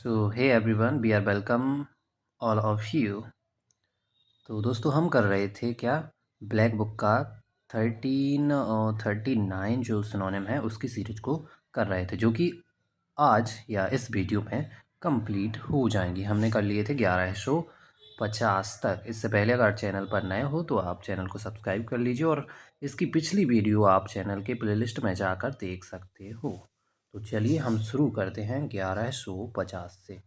So hey everyone, we are welcome all of you। तो दोस्तों हम कर रहे थे क्या, ब्लैक बुक का 39 जो सिनोनिम है उसकी सीरीज को कर रहे थे, जो कि आज या इस वीडियो में कंप्लीट हो जाएंगी। हमने कर लिए थे 1150 तक। इससे पहले अगर चैनल पर नए हो तो आप चैनल को सब्सक्राइब कर लीजिए और इसकी पिछली वीडियो आप चैनल के प्लेलिस्ट में जाकर देख सकते हो। तो चलिए हम शुरू करते हैं 1150 से।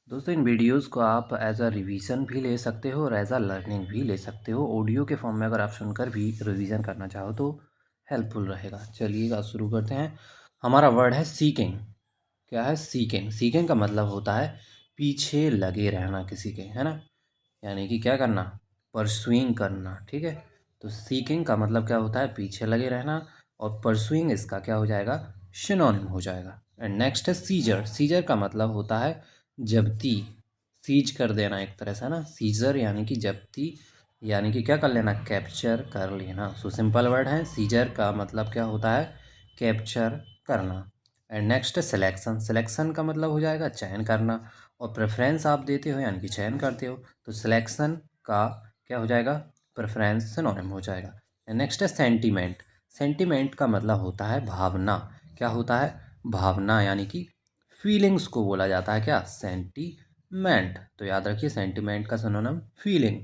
दोस्तों इन वीडियोस को आप एज अ रिवीजन भी ले सकते हो और एज अ लर्निंग भी ले सकते हो। ऑडियो के फॉर्म में अगर आप सुनकर भी रिवीजन करना चाहो तो हेल्पफुल रहेगा। चलिएगा शुरू करते हैं। हमारा वर्ड है सीकिंग। क्या है? सीकिंग। सीकिंग का मतलब होता है पीछे लगे रहना किसी के, है ना। यानी कि क्या करना? परसुइंग करना। ठीक है, तो सीकिंग का मतलब क्या होता है? पीछे लगे रहना। और परसुइंग इसका क्या हो जाएगा? सिनोनिम हो जाएगा। एंड नेक्स्ट है सीजर। सीजर का मतलब होता है जब्ती। सीज कर देना एक तरह से ना। सीजर यानी कि जब्ती, यानी कि क्या कर लेना? कैप्चर कर लेना। सो सिंपल वर्ड है। सीजर का मतलब क्या होता है? कैप्चर करना। एंड नेक्स्ट है सिलेक्शन। सिलेक्शन का मतलब हो जाएगा चयन करना। और प्रेफरेंस आप देते हो यानी कि चयन करते हो, तो सिलेक्शन का क्या हो जाएगा? प्रेफरेंस सिनोनिम हो जाएगा। नेक्स्ट है सेंटीमेंट। सेंटीमेंट का मतलब होता है भावना। क्या होता है? भावना, यानी कि फीलिंग्स को बोला जाता है क्या? सेंटीमेंट। तो याद रखिए सेंटीमेंट का सिनोनिम फीलिंग।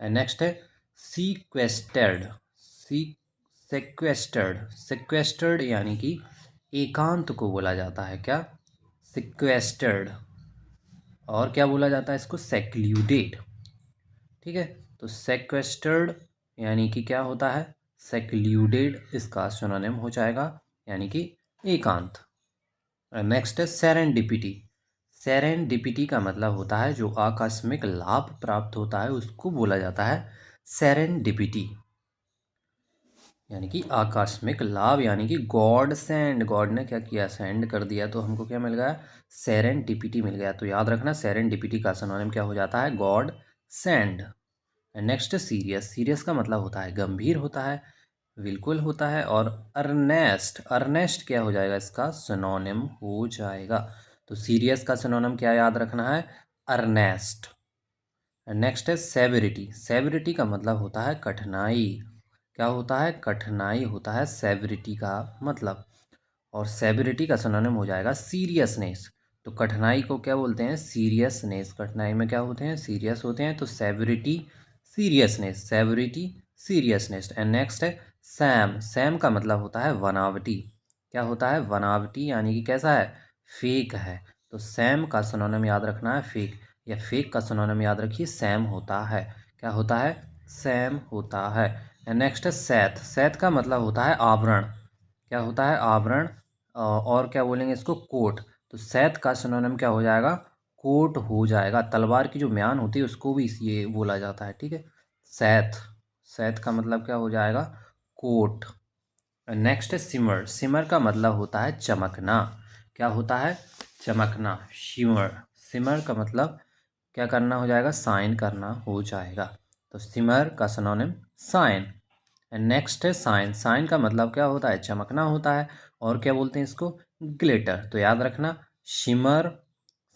एंड नेक्स्ट है सीक्वेस्टेड। सी सेक्वेस्टर्ड। सेक्वेस्टर्ड यानी कि एकांत को बोला जाता है क्या? सिक्वेस्टर्ड। और क्या बोला जाता है इसको? सेक्लूडेड। ठीक है, तो सेक्वेस्टर्ड यानी कि क्या होता है? सेक्लूडेड इसका सिनोनिम हो जाएगा, यानी कि एकांत। नेक्स्ट है सेरेंडिपिटी। सेरेंडिपिटी का मतलब होता है जो आकस्मिक लाभ प्राप्त होता है उसको बोला जाता है सेरेंडिपिटी। यानी कि आकस्मिक लाभ, यानी कि गॉड सेंड। गॉड ने क्या किया? सेंड कर दिया, तो हमको क्या मिल गया? सेरेंडिपिटी मिल गया। तो याद रखना सेरेंडिपिटी का सिनोनिम क्या हो जाता है? God send. Next serious. Serious का मतलब होता है गंभीर होता है, बिल्कुल होता है। और अर्नेस्ट। अर्नेस्ट क्या हो जाएगा? इसका सिनोनिम हो जाएगा। तो सीरियस का सिनोनिम क्या याद रखना है? अर्नेस्ट। नेक्स्ट है सेवेरिटी। सेवेरिटी का मतलब होता है कठिनाई। क्या होता है? कठिनाई होता है सेवेरिटी का मतलब। और सेवेरिटी का सिनोनिम हो जाएगा सीरियसनेस। तो कठिनाई को क्या बोलते हैं? सीरियसनेस। कठिनाई में क्या होते हैं? सीरियस होते हैं। तो severity, seriousness. Severity, seriousness. And next है सैम। सैम का मतलब होता है बनावटी। क्या होता है? बनावटी, यानी कि कैसा है? फेक है। तो सैम का सिनोनिम याद रखना है फेक, या फेक का सिनोनिम याद रखिए सैम होता है। क्या होता है? सैम होता है। एंड नेक्स्ट है सैथ। सैथ का मतलब होता है आवरण। क्या होता है? आवरण। और क्या बोलेंगे इसको? कोट। तो सैथ का सिनोनिम क्या हो जाएगा? कोट हो जाएगा। तलवार की जो म्यान होती है उसको भी ये बोला जाता है। ठीक है, सैथ। सैथ का मतलब क्या हो जाएगा? कोट। नेक्स्ट है सिमर। सिमर का मतलब होता है चमकना। क्या होता है? चमकना। शिमर। सिमर का मतलब क्या करना हो जाएगा? साइन करना हो जाएगा। तो सिमर का सिनोनिम साइन। एंड नेक्स्ट है साइन। साइन का मतलब क्या होता है? चमकना होता है। और क्या बोलते हैं इसको? ग्लिटर। तो याद रखना शिमर,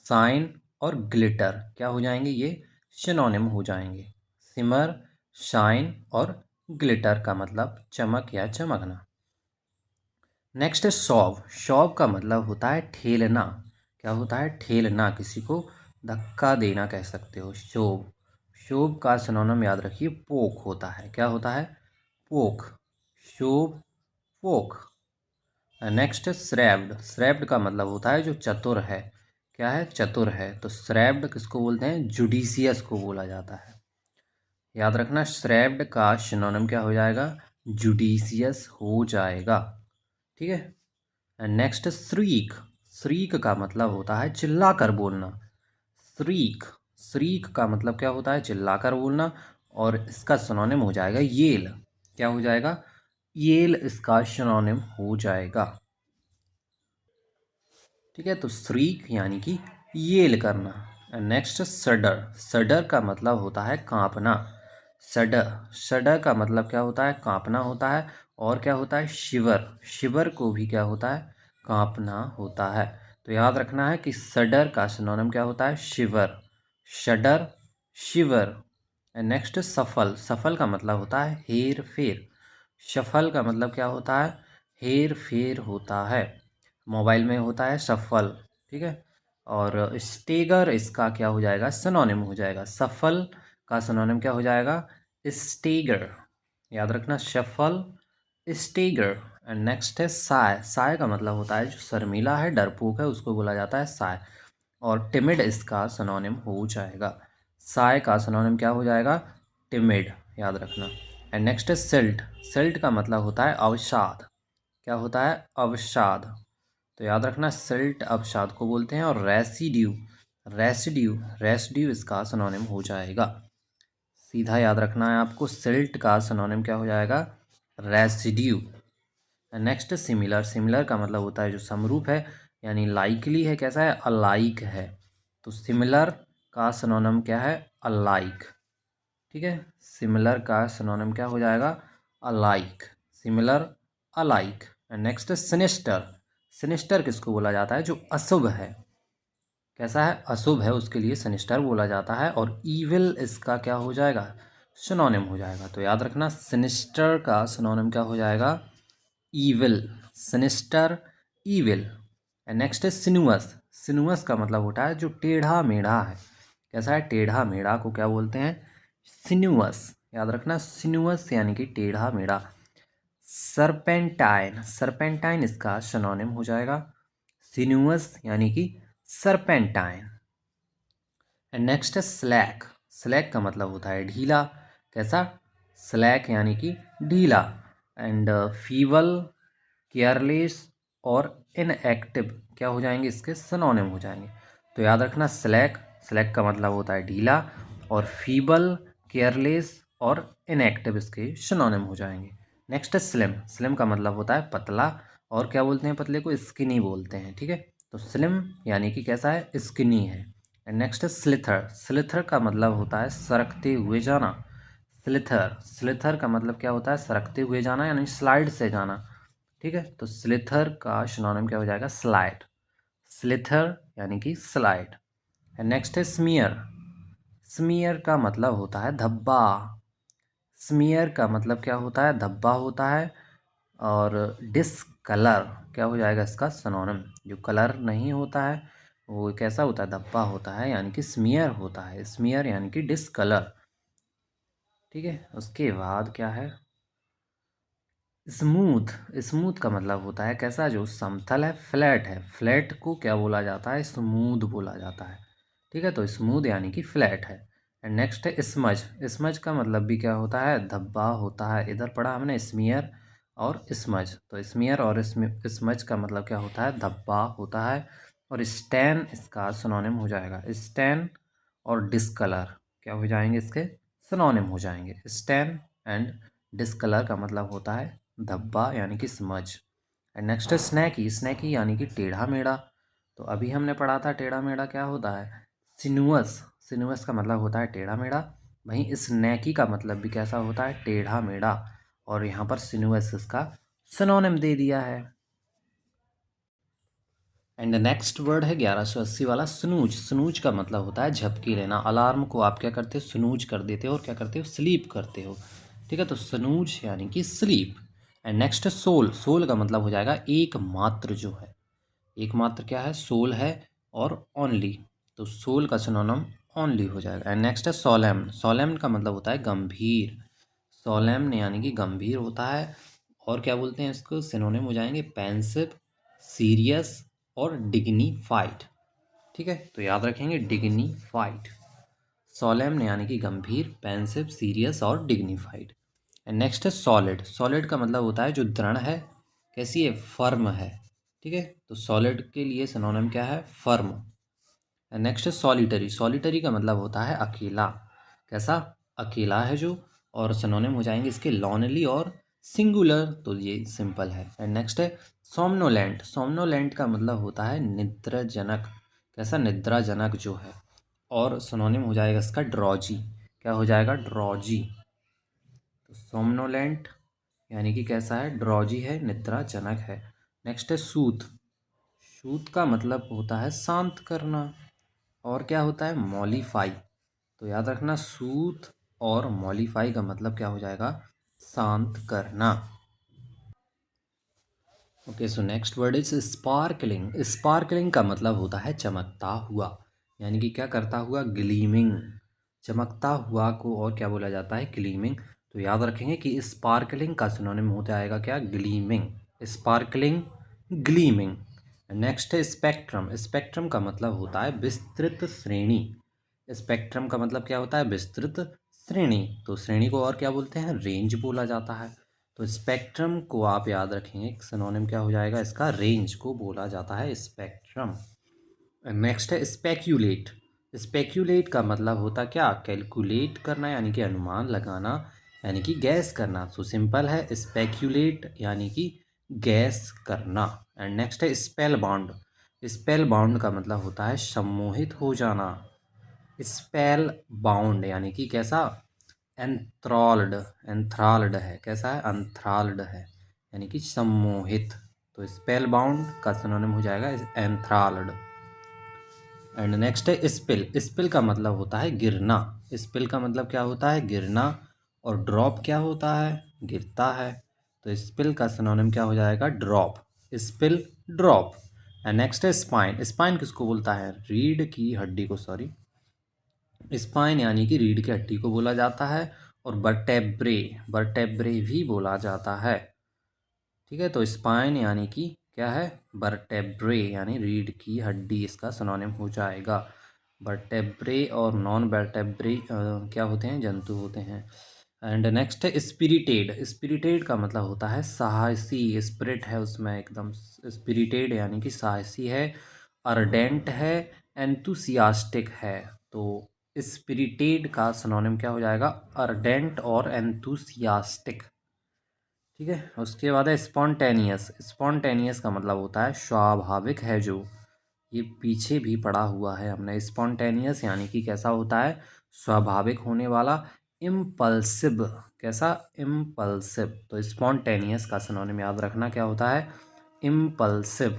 साइन और ग्लिटर क्या हो जाएंगे? ये सिनोनिम हो जाएंगे। सिमर, शाइन और ग्लिटर का मतलब चमक या चमकना। नेक्स्ट है शॉव। शॉव का मतलब होता है ठेलना। क्या होता है? ठेलना, किसी को धक्का देना कह सकते हो। शोभ। शोभ का सिनोनिम याद रखिए पोक होता है। क्या होता है? पोक। शोभ, पोक। नेक्स्ट है श्रैव्ड। श्रैव्ड का मतलब होता है जो चतुर है। क्या है? चतुर है। तो श्रैव्ड किसको बोलते हैं? जुडिशियस को बोला जाता है। याद रखना श्रैव्ड का सिनोनिम क्या हो जाएगा? जुडिशियस हो जाएगा। ठीक है, नेक्स्ट श्रीक। श्रीक का मतलब होता है चिल्लाकर बोलना। श्रीक। श्रीक का मतलब क्या होता है? चिल्लाकर बोलना। और इसका सिनोनिम हो जाएगा येल। क्या हो जाएगा? येल इसका सिनोनिम हो जाएगा। ठीक है, तो श्रीक यानी कि येल करना। नेक्स्ट सडर। सडर का मतलब होता है कांपना। सडर। सडर का मतलब क्या होता है? कांपना होता है। और क्या होता है? शिवर। शिवर को भी क्या होता है? कांपना होता है। तो याद रखना है कि सडर का सिनोनिम क्या होता है? शिवर, शडर, शिवर। एंड नेक्स्ट सफल, सफल का मतलब होता है हेर फेर। शफल का मतलब क्या होता है? हेर फेर होता है। मोबाइल में होता है शफल, ठीक है। और स्टेगर इसका क्या हो जाएगा? सिनोनिम हो जाएगा। सफल का सिनोनिम क्या हो जाएगा? स्टेगर। याद रखना, शफल, स्टेगर। एंड नेक्स्ट है साय, साय का मतलब होता है जो शर्मीला है, डरपोक है, उसको बोला जाता है साय। और टिमिड इसका सिनोनिम हो जाएगा। साय का सिनोनिम क्या हो जाएगा? टिमिड, याद रखना। एंड नेक्स्ट है सिल्ट, सिल्ट का मतलब होता है अवसाद। क्या होता है? अवसाद। तो याद रखना, सिल्ट अवसाद को बोलते हैं। और रेसिड्यू, रेसिड्यू, रेसिड्यू इसका सिनोनिम हो जाएगा। सीधा याद रखना है आपको, सिल्ट का सिनोनिम क्या हो जाएगा? रेसिड्यू। नेक्स्ट सिमिलर, सिमिलर का मतलब होता है जो समरूप है, यानी लाइकली है, कैसा है? अलाइक है। तो सिमिलर का सिनोनिम क्या है? अलाइक, ठीक है। सिमिलर का सिनोनिम क्या हो जाएगा? Alike, similar, alike. And next sinister, sinister किसको बोला जाता है? जो अशुभ है, कैसा है? अशुभ है, उसके लिए सिनिस्टर बोला जाता है। और ईविल इसका क्या हो जाएगा? सिनोनिम हो जाएगा। तो याद रखना, सिनिस्टर का सिनोनिम क्या हो जाएगा? Evil, sinister, evil. And next है सिनुअस, सिनुअस का मतलब होता है जो टेढ़ा मेढ़ा है, कैसा है? टेढ़ा मेढ़ा को क्या बोलते हैं? सिनुअस। याद रखना, सिनुअस यानी कि टेढ़ा मेढ़ा। सरपेंटाइन, सरपेंटाइन इसका सिनोनिम हो जाएगा। सिनुअस यानी कि सरपेंटाइन। एंड नेक्स्ट है स्लैक, स्लैक का मतलब होता है ढीला, कैसा? स्लैक यानी कि ढीला। एंड फीवल, केयरलेस और इनएक्टिव क्या हो जाएंगे? इसके सिनोनिम हो जाएंगे। तो याद रखना, स्लैक, स्लैक का मतलब होता है ढीला। और फीबल, केयरलेस और इनएक्टिव इसके सिनोनिम हो जाएंगे। नेक्स्ट है स्लिम, स्लिम का मतलब होता है पतला। और क्या बोलते हैं पतले को? स्किनी बोलते हैं, ठीक है। तो स्लिम यानी कि कैसा है? स्किनी है। एंड नेक्स्ट है स्लिथर, स्लिथर का मतलब होता है सरकते हुए जाना। स्लिथर, स्लिथर का मतलब क्या होता है? सरकते हुए जाना, यानी स्लाइड से जाना, ठीक है। तो स्लिथर का सिनोनिम क्या हो जाएगा? स्लाइड, स्लिथर यानी कि स्लाइड। एंड नेक्स्ट है स्मीयर, स्मीयर का मतलब होता है धब्बा। स्मीयर का मतलब क्या होता है? धब्बा होता है। और डिसकलर क्या हो जाएगा इसका सिनोनिम? जो कलर नहीं होता है वो कैसा होता है? धब्बा होता है, यानी कि स्मीयर होता है। स्मीयर यानी कि डिसकलर, ठीक है। उसके बाद क्या है? स्मूथ, स्मूथ का मतलब होता है कैसा? जो समतल है, फ्लैट है। फ्लैट को क्या बोला जाता है? स्मूथ बोला जाता है, ठीक है। तो स्मूथ यानी कि फ्लैट है। एंड नेक्स्ट है स्मज, स्मज का मतलब भी क्या होता है? धब्बा होता है। इधर पढ़ा हमने स्मीयर और स्मज, तो स्मीयर और स्मज का मतलब क्या होता है? धब्बा होता है। और स्टैन इसका सिनोनिम हो जाएगा। स्टैन और डिस्कलर क्या हो जाएंगे? इसके सिनोनिम हो जाएंगे। स्टैन एंड डिस्कलर का मतलब होता है धब्बा यानी कि स्मज। एंड नेक्स्ट है स्नैकी, स्नैकी यानी कि टेढ़ा मेढ़ा। तो अभी हमने पढ़ा था टेढ़ा मेढ़ा क्या होता है? सिनुअस, सिनुअस का मतलब होता है टेढ़ा मेढ़ा। वहीं स्नैकी का मतलब भी कैसा होता है? टेढ़ा मेढ़ा। और यहाँ पर सिनुअस इसका सिनोनिम दे दिया है। एंड नेक्स्ट वर्ड है 1180 वाला स्नूज, स्नूज का मतलब होता है झपकी लेना। अलार्म को आप क्या करते हो? स्नूज कर देते हो और क्या करते हो? स्लीप करते हो, ठीक है। तो स्नूज यानी कि sleep. And next soul, soul का मतलब हो जाएगा एकमात्र जो है। एकमात्र क्या है? सोल है। और ओनली, तो सोल का सिनोनिम ओनली हो जाएगा। एंड नेक्स्ट है सोलेम्न, सोलेम्न का मतलब होता है गंभीर। सोलेम्न यानी कि गंभीर होता है। और क्या बोलते हैं इसको? सिनोनिम हो जाएंगे पेंसिव, सीरियस और डिग्निफाइड, ठीक है। तो याद रखेंगे डिग्निफाइड, सोलेम्न यानी कि गंभीर, पेंसिव, सीरियस और डिग्निफाइड। एंड नेक्स्ट है सॉलिड, सॉलिड का मतलब होता है जो दृढ़ है, कैसी है? फर्म है, ठीक है। तो सॉलिड के लिए सिनोनिम क्या है? फर्म। एंड नेक्स्ट है सॉलिटरी, सॉलिटरी का मतलब होता है अकेला, कैसा? अकेला है जो। और सिनोनिम हो जाएंगे इसके लॉनली और सिंगुलर, तो ये सिंपल है। एंड नेक्स्ट है सोमनोलेंट, सोमनोलेंट का मतलब होता है निद्राजनक, कैसा? निद्राजनक जो है। और सिनोनिम हो जाएगा इसका ड्रॉजी, क्या हो जाएगा? ड्रॉजी। तो सोमनोलेंट यानी कि कैसा है? ड्रॉजी है, निद्राजनक है। नेक्स्ट है सूथ, सूथ का मतलब होता है शांत करना। और क्या होता है? मॉलिफाई। तो याद रखना, सूथ और मॉलिफाई का मतलब क्या हो जाएगा? शांत करना। Okay, so next word is sparkling. Sparkling का मतलब होता है चमकता हुआ, यानी कि क्या करता हुआ? ग्लीमिंग। चमकता हुआ को और क्या बोला जाता है? ग्लीमिंग। तो याद रखेंगे कि स्पार्कलिंग का सिनोनिम होता आएगा क्या? ग्लीमिंग। Sparkling, gleaming. नेक्स्ट है स्पेक्ट्रम। स्पेक्ट्रम का मतलब होता है विस्तृत श्रेणी। स्पेक्ट्रम का मतलब क्या होता है? विस्तृत श्रेणी। तो श्रेणी को और क्या बोलते हैं? रेंज बोला जाता है। तो स्पेक्ट्रम को आप याद रखेंगे, सिनोनिम क्या हो जाएगा इसका? रेंज को बोला जाता है स्पेक्ट्रम। नेक्स्ट है स्पेक्यूलेट। स्पेक्यूलेट का मतलब होता क्या? कैलकुलेट करना, यानी कि अनुमान लगाना, यानी कि गैस करना। तो सिंपल है, स्पेक्यूलेट यानी कि गैस करना। एंड नेक्स्ट है स्पेल बाउंड। स्पेल बाउंड का मतलब होता है सम्मोहित हो जाना। स्पेल बाउंड यानी कि कैसा? एंथ्रॉल्ड। एंथ्राल्ड है, कैसा है? एंथ्राल्ड है, यानी कि सम्मोहित। तो स्पेल बाउंड का सिनोनिम हो जाएगा एंथ्राल्ड। एंड नेक्स्ट है स्पिल। स्पिल का मतलब होता है गिरना। स्पिल का मतलब क्या होता है? गिरना। और ड्रॉप क्या होता है? गिरता है। तो स्पिल का सिनोनिम क्या हो जाएगा? Drop. Spill, drop. And next है स्पाइन। स्पाइन किसको बोलता है? रीढ़ की हड्डी को, सॉरी। स्पाइन यानी कि रीढ़ की हड्डी को बोला जाता है। और वर्टेब्रे, वर्टेब्रे भी बोला जाता है। ठीक है, तो स्पाइन यानी कि क्या है? वर्टेब्रे यानी रीढ़ की हड्डी, इसका सिनोनिम हो जाएगा। वर्टेब्रे और नॉन वर्टेब्रे क्या होते हैं? जंतु होते हैं। एंड नेक्स्ट है स्पिरिटेड। स्पिरिटेड का मतलब होता है साहसी। स्पिरिट है उसमें एकदम। स्पिरिटेड यानी कि साहसी है, अर्डेंट है, एंथुसियास्टिक है। तो स्पिरिटेड का सिनोनिम क्या हो जाएगा? अर्डेंट और एंथुसियास्टिक। ठीक है, उसके बाद है स्पॉन्टेनियस। स्पॉन्टेनियस का मतलब होता है स्वाभाविक है जो। ये पीछे भी पढ़ा हुआ है हमने। स्पॉन्टेनियस यानी कि कैसा होता है? स्वाभाविक होने वाला। इम्पल्सिव, कैसा? इम्पल्सिव। तो स्पॉन्टेनियस का सिनोनिम याद रखना क्या होता है? इम्पल्सिव।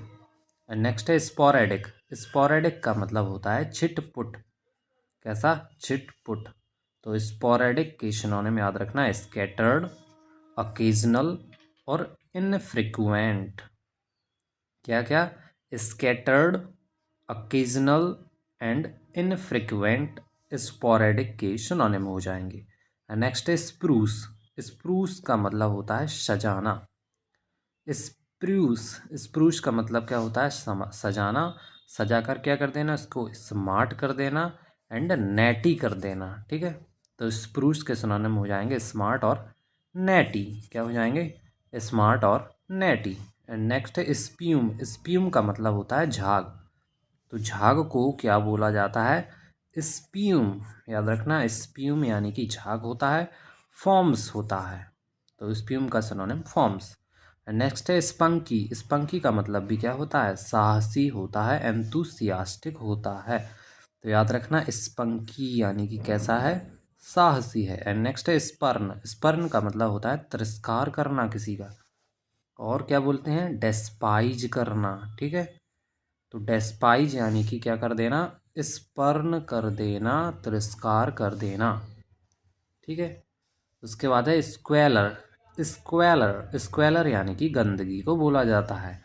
एंड नेक्स्ट है स्पोरेडिक। स्पोरेडिक का मतलब होता है छिटपुट। कैसा? छिटपुट। तो स्पोरेडिक के सिनोनिम याद रखना है स्कैटर्ड, ओकेजनल और इनफ्रीक्वेंट। क्या क्या? Scattered, occasional and infrequent sporadic के सिनोनिम हो जाएंगे। नेक्स्ट है स्प्रूस। स्प्रूस का मतलब होता है सजाना। स्प्रूस, स्प्रूस का मतलब क्या होता है? सजाना। सजा कर क्या कर देना? इसको स्मार्ट कर देना एंड नेटी कर देना। ठीक है, तो स्प्रूस के सिनोनिम हो जाएंगे स्मार्ट और नेटी। क्या हो जाएंगे? स्मार्ट और नेटी। एंड नेक्स्ट है स्प्यूम। स्प्यूम का मतलब होता है झाग। तो झाग को क्या बोला जाता है? स्प्यूम। याद रखना, स्प्यूम यानी कि झाग होता है, फॉर्म्स होता है। तो स्प्यूम का सिनोनिम फॉर्म्स। नेक्स्ट है स्पंकी। स्पंकी का मतलब भी क्या होता है? साहसी होता है, एंथुसियास्टिक होता है। तो याद रखना, स्पंकी यानी कि कैसा है? साहसी है। एंड नेक्स्ट है स्पर्न। स्पर्न का मतलब होता है तिरस्कार करना किसी का। और क्या बोलते हैं? डेस्पाइज करना। ठीक है, तो डेस्पाइज यानी कि क्या कर देना? स्पर्न कर देना, तिरस्कार कर देना। ठीक है, उसके बाद है स्क्वेलर। स्क्वेलर, स्क्वेलर यानी कि गंदगी को बोला जाता है।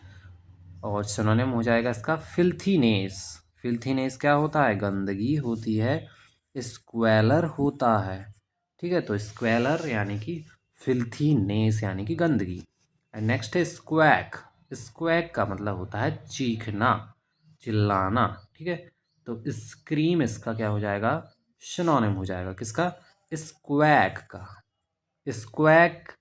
और सिनोनिम हो जाएगा इसका फिल्थीनेस। फिल्थीनेस क्या होता है? गंदगी होती है। स्क्वेलर होता है। ठीक है, तो स्क्वेलर यानी कि फिल्थीनेस यानी कि गंदगी। एंड नेक्स्ट है स्क्वैक। स्क्वैक का मतलब होता है चीखना, चिल्लाना। ठीक है, तो स्क्रीम इसका क्या हो जाएगा? सिनोनिम हो जाएगा किसका? स्क्वैक का। स्क्वैक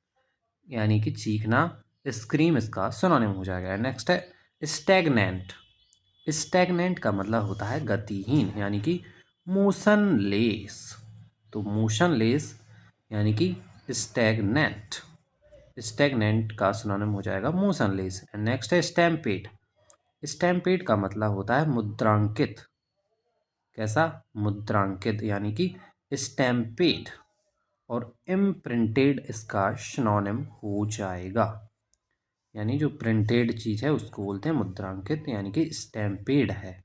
यानी कि चीखना, स्क्रीम इसका सिनोनिम हो जाएगा। नेक्स्ट है स्टैग्नेंट। स्टैग्नेंट का मतलब होता है गतिहीन, यानी कि मोशनलेस। तो मोशनलेस यानी कि स्टैग्नेंट। स्टैग्नेंट का सिनोनिम हो जाएगा मोशनलेस। नेक्स्ट है स्टैम्पेड। स्टैम्पेड का मतलब होता है मुद्रांकित। कैसा? मुद्रांकित, यानी कि स्टैम्पेड और इम्प्रिंटेड इसका सिनोनिम हो जाएगा। यानी जो प्रिंटेड चीज़ है उसको बोलते हैं मुद्रांकित, यानी कि स्टैम्पेड है।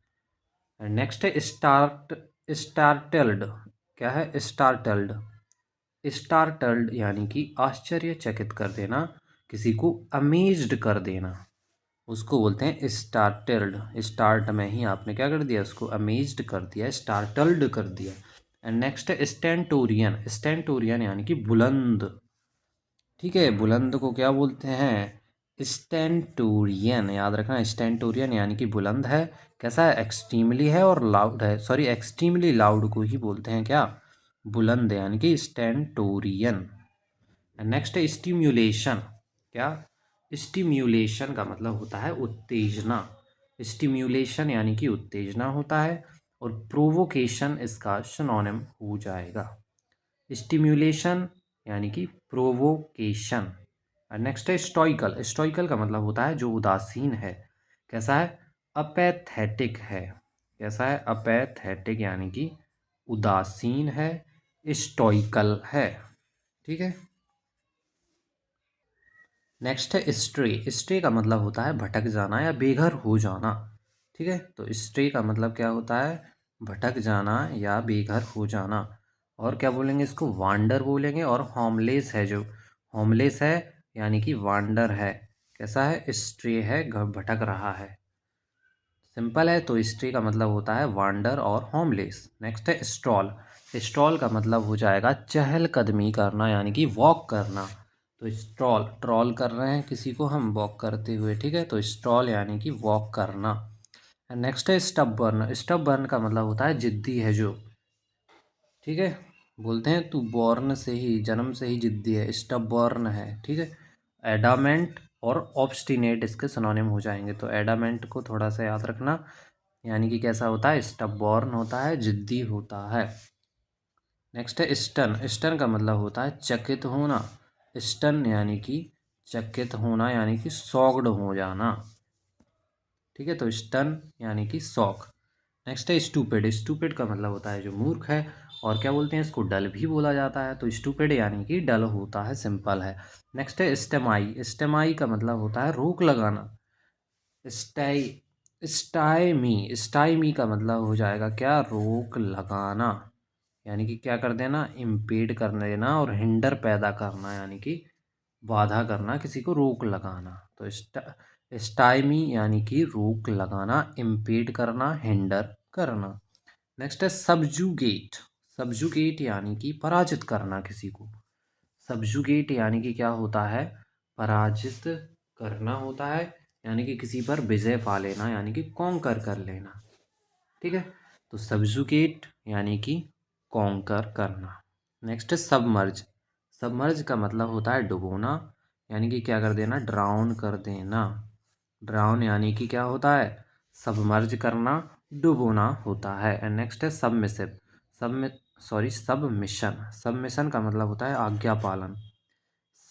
नेक्स्ट है स्टार्टल्ड। क्या है स्टार्टल्ड? स्टार्टल्ड यानी कि आश्चर्यचकित कर देना, किसी को अमेज्ड कर देना, उसको बोलते हैं स्टार्टल्ड। स्टार्ट में ही आपने क्या कर दिया, उसको अमेज्ड कर दिया, स्टार्टल्ड कर दिया। एंड नेक्स्ट है स्टेंटोरियन। स्टेंटोरियन यानी कि बुलंद। ठीक है, बुलंद को क्या बोलते हैं, स्टेंटोरियन। याद रखना, स्टेंटोरियन यानी कि बुलंद है। कैसा है, एक्सट्रीमली है और लाउड है, सॉरी एक्सट्रीमली लाउड को ही बोलते हैं क्या, बुलंद, यानी कि स्टेंटोरियन। नेक्स्ट है स्टिम्युलेशन। क्या, स्टिम्युलेशन का मतलब होता है उत्तेजना। स्टिम्युलेशन यानी कि उत्तेजना होता है, और प्रोवोकेशन इसका सिनोनिम हो जाएगा। स्टिम्युलेशन यानी कि प्रोवोकेशन। नेक्स्ट है स्टोइकल। स्टोइकल का मतलब होता है जो उदासीन है। कैसा है, अपैथेटिक है। कैसा है, अपैथेटिक यानी कि उदासीन है, स्टोइकल है। ठीक है। नेक्स्ट है स्ट्रे। स्ट्रे का मतलब होता है भटक जाना या बेघर हो जाना। ठीक है, तो स्ट्रे का मतलब क्या होता है, भटक जाना या बेघर हो जाना। और क्या बोलेंगे इसको, वांडर बोलेंगे। और होमलेस है, जो होमलेस है यानी कि वांडर है। कैसा है, स्ट्रे है, भटक रहा है। सिंपल है, तो स्ट्रे का मतलब होता है वांडर और होमलेस। नेक्स्ट है स्ट्रॉल। स्ट्रॉल का मतलब हो जाएगा चहलकदमी करना, यानी कि वॉक करना। तो स्ट्रॉल, ट्रॉल कर रहे हैं किसी को हम वॉक करते हुए। ठीक है, तो स्ट्रॉल यानी कि वॉक करना। नेक्स्ट है स्टबबर्न। स्टबबर्न का मतलब होता है जिद्दी है जो। ठीक है, बोलते हैं तू बॉर्न से ही, जन्म से ही जिद्दी है, स्टबबॉर्न है। ठीक है, एडामेंट और ऑब्स्टिनेट इसके सिनोनिम हो जाएंगे। तो एडामेंट को थोड़ा सा याद रखना, यानी कि कैसा होता है, स्टबबॉर्न होता है, जिद्दी होता है। नेक्स्ट है स्टन। स्टन का मतलब होता है चकित होना। स्टन यानी कि चकित होना, यानी कि शॉक्ड हो जाना। ठीक है, तो स्टन यानी कि शॉक। नेक्स्ट है स्टूपिड। स्टूपिड का मतलब होता है जो मूर्ख है, और क्या बोलते हैं इसको, डल भी बोला जाता है। तो स्टूपिड यानी कि डल होता है, सिंपल है। नेक्स्ट है स्टेमाई। स्टेमाई का मतलब होता है रोक लगाना। स्टाई स्टाइमी। स्टाइमी का मतलब हो जाएगा क्या, रोक लगाना, यानी कि क्या कर देना, इम्पेड कर देना, और हिंडर पैदा करना, यानी कि बाधा करना, किसी को रोक लगाना। तो स्टाइमी यानी कि रोक लगाना, इम्पेड करना, हिंडर करना। नेक्स्ट है सब्जुगेट। सब्जुगेट यानी कि पराजित करना किसी को। सब्जुगेट यानी कि क्या होता है, पराजित करना होता है, यानी कि किसी पर विजय पा लेना, यानी कि कॉन्कर कर लेना। ठीक है, तो सब्जुगेट यानी कि कॉन्कर करना। नेक्स्ट है सबमर्ज। सबमर्ज का मतलब होता है डुबोना, यानी कि क्या कर देना, ड्राउन कर देना। ड्राउन यानी कि क्या होता है, सबमर्ज करना, डुबोना होता है। एंड नेक्स्ट है सबमिसिव। सब सॉरी सबमिशन। सबमिशन का मतलब होता है आज्ञा पालन।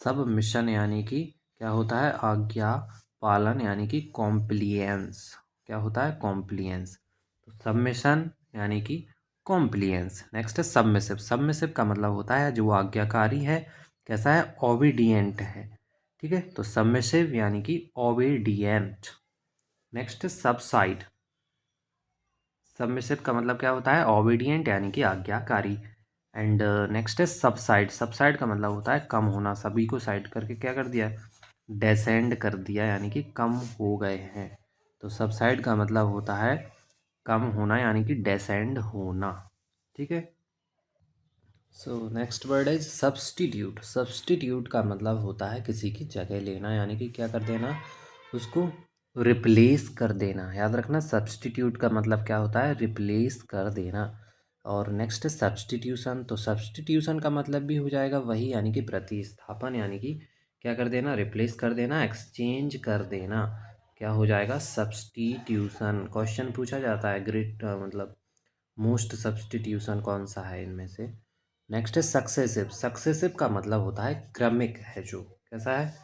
सबमिशन यानी कि क्या होता है, आज्ञा पालन, यानी कि कॉम्प्लियंस। क्या होता है, कॉम्प्लियंस। तो सबमिशन यानी कि कॉम्प्लियंस। नेक्स्ट है सबमिसिव। सबमिसिव का मतलब होता है जो आज्ञाकारी है, कैसा है, ओबीडियंट है। ठीक है, तो सबमिसिव यानी कि ओबीडियंट। नेक्स्ट है सबसाइड। सबमिसिव का मतलब क्या होता है, ओबीडियंट यानी कि आज्ञाकारी। एंड नेक्स्ट है सबसाइड। सबसाइड का मतलब होता है कम होना, सभी को साइड करके क्या कर दिया, डेसेंड कर दिया, यानी कि कम हो गए हैं। तो सबसाइड का मतलब होता है कम होना, यानी कि डेसेंड होना। ठीक है, so next word is substitute. Substitute का मतलब होता है किसी की जगह लेना, यानी कि क्या कर देना, उसको रिप्लेस कर देना। याद रखना, सब्स्टिट्यूट का मतलब क्या होता है, रिप्लेस कर देना। और नेक्स्ट सब्स्टिट्यूशन। तो सब्स्टिट्यूशन का मतलब भी हो जाएगा वही, यानी कि प्रतिस्थापन, यानी कि क्या कर देना, रिप्लेस कर देना, एक्सचेंज कर देना। क्या हो जाएगा, सब्स्टिट्यूशन। क्वेश्चन पूछा जाता है, ग्रेट मतलब मोस्ट सब्स्टिट्यूशन कौन सा है इनमें से। नेक्स्ट है सक्सेसिव। सक्सेसिव का मतलब होता है क्रमिक है जो, कैसा है,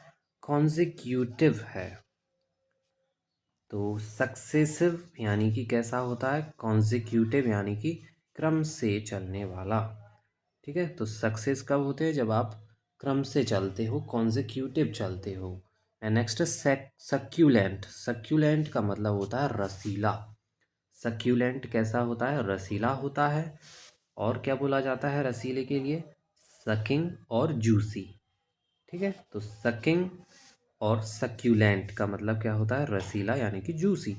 कॉन्जिक्यूटिव है। तो सक्सेसिव यानी कि कैसा होता है, कॉन्जिक्यूटिव यानी कि क्रम से चलने वाला। ठीक है, तो सक्सेस कब होते हैं, जब आप क्रम से चलते हो, कॉन्जिक्यूटिव चलते हो। And next succulent. सक्यूलेंट का मतलब होता है रसीला। सक्यूलेंट कैसा होता है? रसीला होता है। और क्या बोला जाता है रसीले के लिए? सकिंग और जूसी। ठीक है, तो सकिंग और सक्यूलेंट का मतलब क्या होता है? रसीला यानी कि जूसी।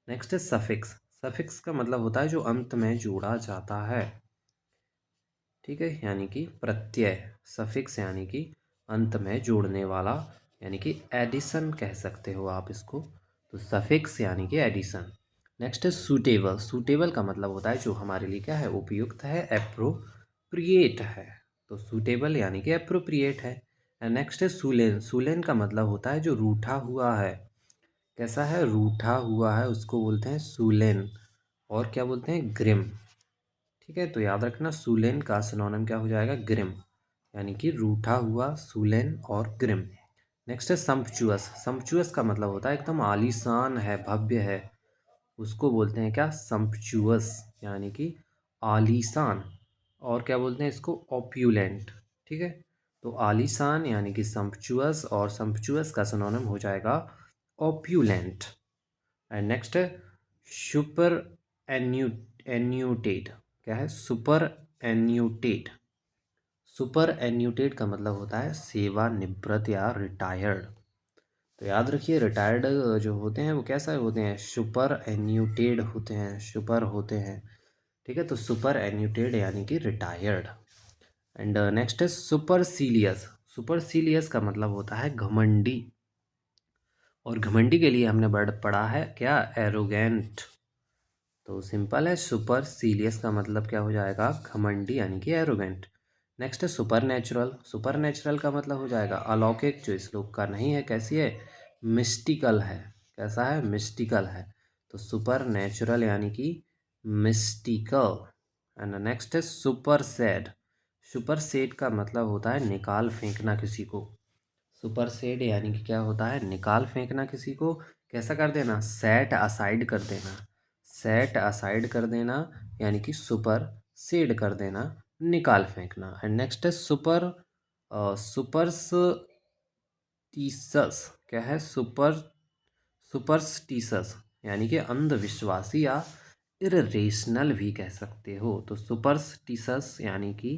नेक्स्ट है सफिक्स। सफिक्स का मतलब होता है जो अंत में जोड़ा जाता है। ठीक है, यानी कि प्रत्यय। सफिक्स यानी कि अंत में जोड़ने वाला, यानी कि एडिशन कह सकते हो आप इसको। तो सफिक्स यानी कि एडिशन। नेक्स्ट है सूटेबल। सूटेबल का मतलब होता है जो हमारे लिए क्या है? उपयुक्त है, एप्रोप्रिएट है। तो सूटेबल यानी कि एप्रोप्रिएट है। एंड नेक्स्ट है सूलेन। सूलेन का मतलब होता है जो रूठा हुआ है। कैसा है? रूठा हुआ है, उसको बोलते हैं सूलेन। और क्या बोलते हैं? ग्रिम। ठीक है, तो याद रखना सूलेन का सिनोनिम क्या हो जाएगा? ग्रिम, यानी कि रूठा हुआ, सूलेन और ग्रिम। नेक्स्ट है सम्पचुअस। सम्पचुअस का मतलब होता है एकदम आलीशान है, भव्य है, उसको बोलते हैं क्या? सम्पचुअस, यानी कि आलीशान। और क्या बोलते हैं इसको? ऑप्यूलेंट। ठीक है, तो आलीशान यानी कि सम्पचुअस, और सम्पचुअस का सिनोनिम हो जाएगा ऑप्यूलेंट। एंड नेक्स्ट है सुपर एन्यूटेट। क्या है? सुपर एन्यूटेट। सुपर एन्यूटेट का मतलब होता है सेवानिवृत्त या रिटायर्ड। तो याद रखिए, रिटायर्ड जो होते हैं वो कैसा होते हैं? सुपर एन्यूटेड होते हैं, सुपर होते हैं। ठीक है, तो सुपर एन्यूटेड यानी कि रिटायर्ड। एंड नेक्स्ट है सुपरसीलियस। सुपरसीलियस का मतलब होता है घमंडी। और घमंडी के लिए हमने वर्ड पढ़ा है क्या? एरोगेंट। तो सिंपल है, सुपर सीलियस का मतलब क्या हो जाएगा? घमंडी यानी कि एरोगेंट। नेक्स्ट है सुपर नेचुरल। सुपर नेचुरल का मतलब हो जाएगा अलौकिक, जो इस लोक का नहीं है। कैसी है? मिस्टिकल है। कैसा है? मिस्टिकल है। तो सुपर नेचुरल यानी कि मिस्टिकल। एंड नेक्स्ट है सुपर सेड। सुपर सेड का मतलब होता है निकाल फेंकना किसी को। सुपर सेड यानी कि क्या होता है? निकाल फेंकना किसी को। कैसा कर देना? सेट असाइड कर देना। सेट असाइड कर देना यानी कि सुपर सेड कर देना, निकाल फेंकना। एंड नेक्स्ट है सुपरस्टिशस। क्या है? सुपरस्टिशस यानी कि अंधविश्वासी, या इरेशनल भी कह सकते हो। तो सुपरस्टिशस यानी कि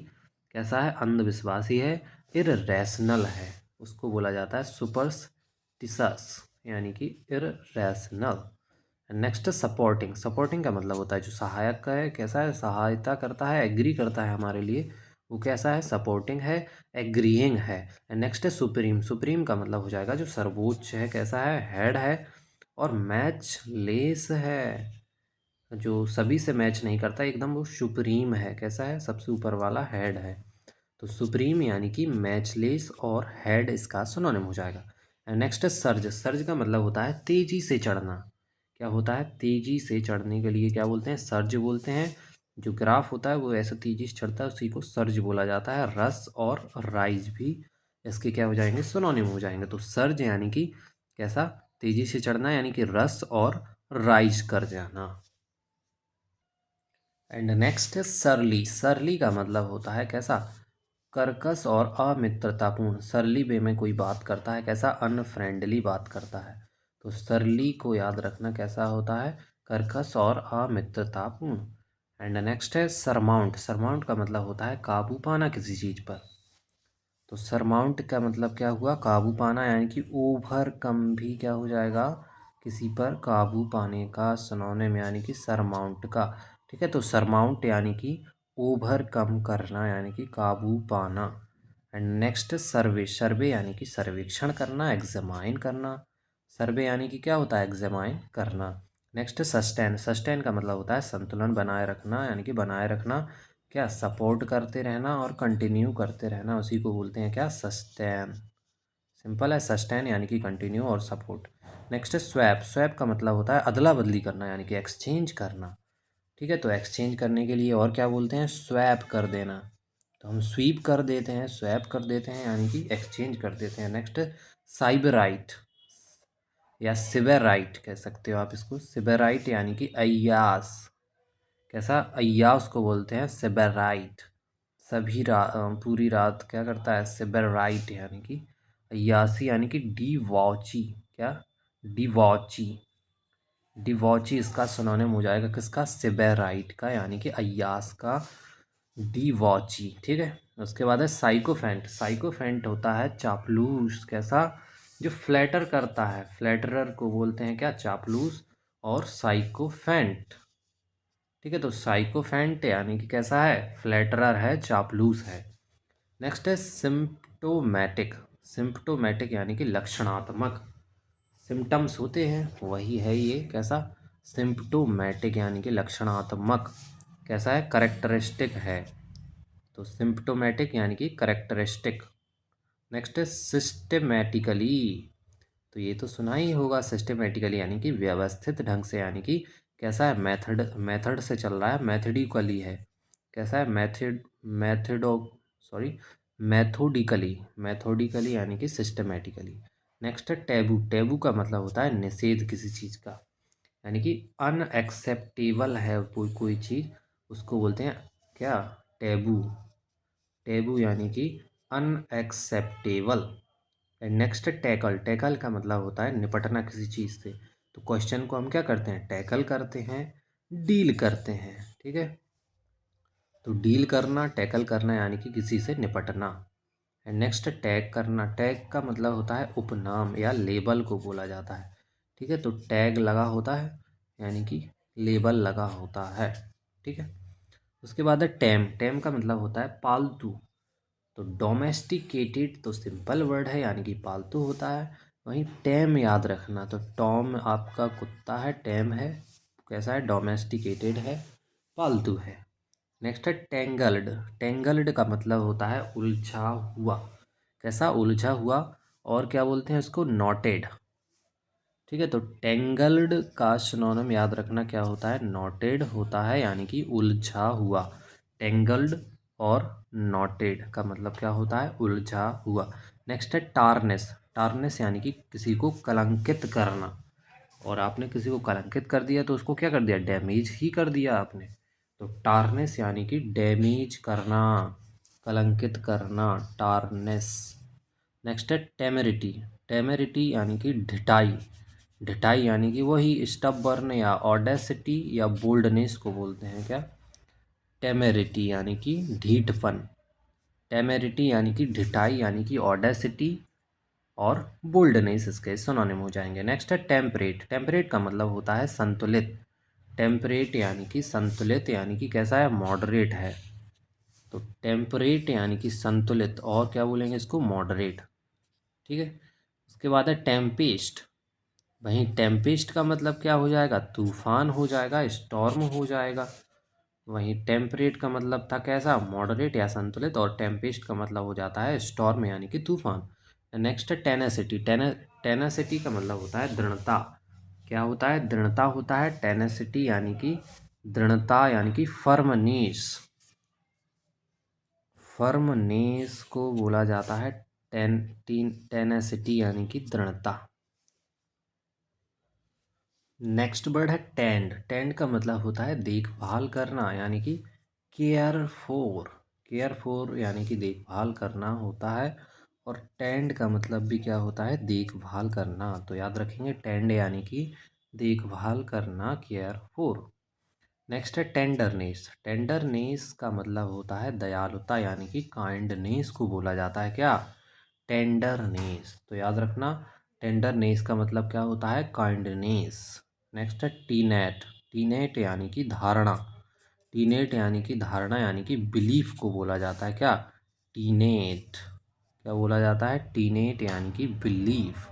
कैसा है? अंधविश्वासी है, इरेशनल है, उसको बोला जाता है सुपरस्टिशस, यानी कि इरेशनल। Next supporting. सपोर्टिंग का मतलब होता है जो सहायक का है। कैसा है? सहायता करता है, एग्री करता है हमारे लिए, वो कैसा है? सपोर्टिंग है, एग्रीइंग है। नेक्स्ट है सुप्रीम। सुप्रीम का मतलब हो जाएगा जो सर्वोच्च है। कैसा है? हेड है। और मैच लेस है, जो सभी से मैच नहीं करता, एकदम वो सुप्रीम है। कैसा है? सबसे ऊपर वाला हेड है। तो सुप्रीम यानी कि मैचलेस, और हेड इसका सिनोनिम हो जाएगा। नेक्स्ट है सर्ज। सर्ज का मतलब होता है तेजी से चढ़ना। क्या होता है? तेजी से चढ़ने के लिए क्या बोलते हैं? सर्ज बोलते हैं। जो ग्राफ होता है वो ऐसा तेजी से चढ़ता है, उसी को सर्ज बोला जाता है। रस और राइज भी इसके क्या हो जाएंगे? सिनोनिम हो जाएंगे। तो सर्ज यानी कि कैसा? तेजी से चढ़ना, यानी कि रस और राइज कर जाना। एंड नेक्स्ट है सरली। सरली का मतलब होता है कैसा? कर्कश और अमित्रतापूर्ण। सरली वे में कोई बात करता है, कैसा? अनफ्रेंडली बात करता है। तो सरली को याद रखना कैसा होता है? कर्कश और अमित्रतापूर्ण। एंड नेक्स्ट है सरमाउंट। सरमाउंट का मतलब होता है काबू पाना किसी चीज़ पर। तो सरमाउंट का मतलब क्या हुआ? काबू पाना, यानी कि ओवरकम भी क्या हो जाएगा? किसी पर काबू पाने का सिनोनिम, यानी कि सरमाउंट का। ठीक है, तो सरमाउंट यानी कि ओवरकम करना, यानी कि काबू पाना। एंड नेक्स्ट सर्वे। सर्वे यानी कि सर्वेक्षण करना, एग्जामाइन करना। सर्वे यानी कि क्या होता है? एग्जामाइन करना। Next sustain. सस्टेन का मतलब होता है संतुलन बनाए रखना, यानी कि बनाए रखना, क्या? सपोर्ट करते रहना और कंटिन्यू करते रहना, उसी को बोलते हैं क्या? सस्टेन। सिंपल है, सस्टेन यानी कि कंटिन्यू और सपोर्ट। नेक्स्ट है स्वैप। स्वैप का मतलब होता है अदला बदली करना, यानी कि एक्सचेंज करना। ठीक है, तो एक्सचेंज करने के लिए और क्या बोलते हैं? स्वैप कर देना। तो हम स्वीप कर देते हैं, स्वैप कर देते हैं, यानी कि एक्सचेंज कर देते हैं। नेक्स्ट साइबराइट या सिबेराइट कह सकते हो आप इसको। सिबेराइट यानी कि अय्यास। कैसा? अय्यास को बोलते हैं सिबेराइट। पूरी रात क्या करता है? सिबेराइट यानी कि अय्यासी यानी कि डिवॉची, क्या, डिवॉची, डिवॉची इसका सिनोनिम हो जाएगा किसका, सिबेराइट का, यानी कि अय्यास का डिवॉची। ठीक है। उसके बाद है साइकोफेंट। साइकोफेंट होता है चापलूस, कैसा, जो फ्लैटर करता है, फ्लैटरर को बोलते हैं क्या, चापलूस। और साइकोफेंट, ठीक है, तो साइकोफेंट यानी कि कैसा है, फ्लैटरर है, चापलूस है। नेक्स्ट है सिम्प्टोमेटिक। सिम्प्टोमेटिक यानी कि लक्षणात्मक, सिम्टम्स होते हैं वही है ये, कैसा, सिम्प्टोमेटिक यानी कि लक्षणात्मक, कैसा है, करेक्टरिस्टिक है। तो सिम्प्टोमेटिक यानी कि करेक्टरिस्टिक। नेक्स्ट है सिस्टेमेटिकली। तो ये तो सुना ही होगा, सिस्टेमेटिकली यानी कि व्यवस्थित ढंग से, यानी कि कैसा है, मेथड, मेथड से चल रहा है, मैथडिकली है, कैसा है, मैथडो सॉरी मैथोडिकली, मैथोडिकली यानी कि सिस्टमेटिकली। नेक्स्ट है टैबू। टैबू का मतलब होता है निषेध किसी चीज़ का, यानी कि अनएक्सेप्टेबल है कोई चीज़, उसको बोलते हैं क्या, टैबू। टैबू यानी कि अनएक्सेप्टेबल। नेक्स्ट है टैकल। टैकल का मतलब होता है निपटना किसी चीज़ से। तो क्वेश्चन को हम क्या करते हैं, टैकल करते हैं, डील करते हैं। ठीक है। तो डील करना, टैकल करना यानी कि किसी से निपटना। एंड नेक्स्ट टैग करना। टैग का मतलब होता है उपनाम या लेबल को बोला जाता है। ठीक है। तो टैग लगा होता है यानी कि लेबल लगा होता है। ठीक है। उसके बाद है टेम। टेम का मतलब होता है पालतू। तो डोमेस्टिकेटेड तो सिंपल वर्ड है यानी कि पालतू होता है। वहीं टेम याद रखना, तो टॉम आपका कुत्ता है, टेम है, कैसा है, डोमेस्टिकेटेड है, पालतू है। नेक्स्ट है टेंगल्ड। टेंगल्ड का मतलब होता है उलझा हुआ, कैसा, उलझा हुआ। और क्या बोलते हैं इसको, नॉटेड। ठीक है। तो टेंगल्ड का सिनोनिम याद रखना क्या होता है, नॉटेड होता है, यानी कि उलझा हुआ। टेंगल्ड और नॉटेड का मतलब क्या होता है, उलझा हुआ। नेक्स्ट है टारनेस। टारनेस यानी कि किसी को कलंकित करना, और आपने किसी को कलंकित कर दिया तो उसको क्या कर दिया, डैमेज ही कर दिया आपने। तो टारनेस यानी कि डैमेज करना, कलंकित करना, टारनेस। नेक्स्ट है टेमेरिटी। टेमेरिटी यानी कि ढिठाई। ढिठाई यानी कि वही स्टबर्न या ऑडेसिटी या बोल्डनेस को बोलते हैं क्या, टेमेरिटी यानी कि ढीठपन। टेमेरिटी यानी कि ढिठाई यानी कि ऑडेसिटी, और बोल्डनेस इसके सिनोनिम हो जाएंगे। नेक्स्ट है टेम्परेट। टेम्परेट का मतलब होता है संतुलित। टेम्परेट यानी कि संतुलित, यानी कि कैसा है, मॉडरेट है। तो टेम्परेट यानी कि संतुलित, और क्या बोलेंगे इसको, मॉडरेट। ठीक है। उसके बाद है टेम्पेस्ट। वहीं टेम्पेस्ट का मतलब क्या हो जाएगा, तूफान हो जाएगा, स्टॉर्म हो जाएगा। वहीं टेम्परेट का मतलब था कैसा, मॉडरेट या संतुलित, और टेम्पेस्ट का मतलब हो जाता है स्टॉर्म यानी कि तूफान। नेक्स्ट है टेनासिटी। टेनासिटी का मतलब होता है दृढ़ता। क्या होता है, दृढ़ता होता है। टेनासिटी यानी कि दृढ़ता, यानी कि फर्मनेस। फर्मनेस को बोला जाता है टेनासिटी यानी कि दृढ़ता। नेक्स्ट वर्ड है टेंड। टेंड का मतलब होता है देखभाल करना, यानी कि केयर फोर। केयर फोर यानी कि देखभाल करना होता है। और टेंड का मतलब भी क्या होता है, देखभाल करना। तो याद रखेंगे टेंड यानी कि देखभाल करना, केयर फोर। नेक्स्ट है टेंडरनेस। टेंडरनेस का मतलब होता है दयालुता, यानी कि काइंडनेस को बोला जाता है क्या, टेंडरनेस। तो याद रखना टेंडरनेस का मतलब क्या होता है, काइंडनेस। नेक्स्ट है टीनेट। टीनेट यानी कि धारणा। टीनेट यानी कि धारणा, यानी कि बिलीफ को बोला जाता है क्या, टीनेट। क्या बोला जाता है, टीनेट यानी कि बिलीफ।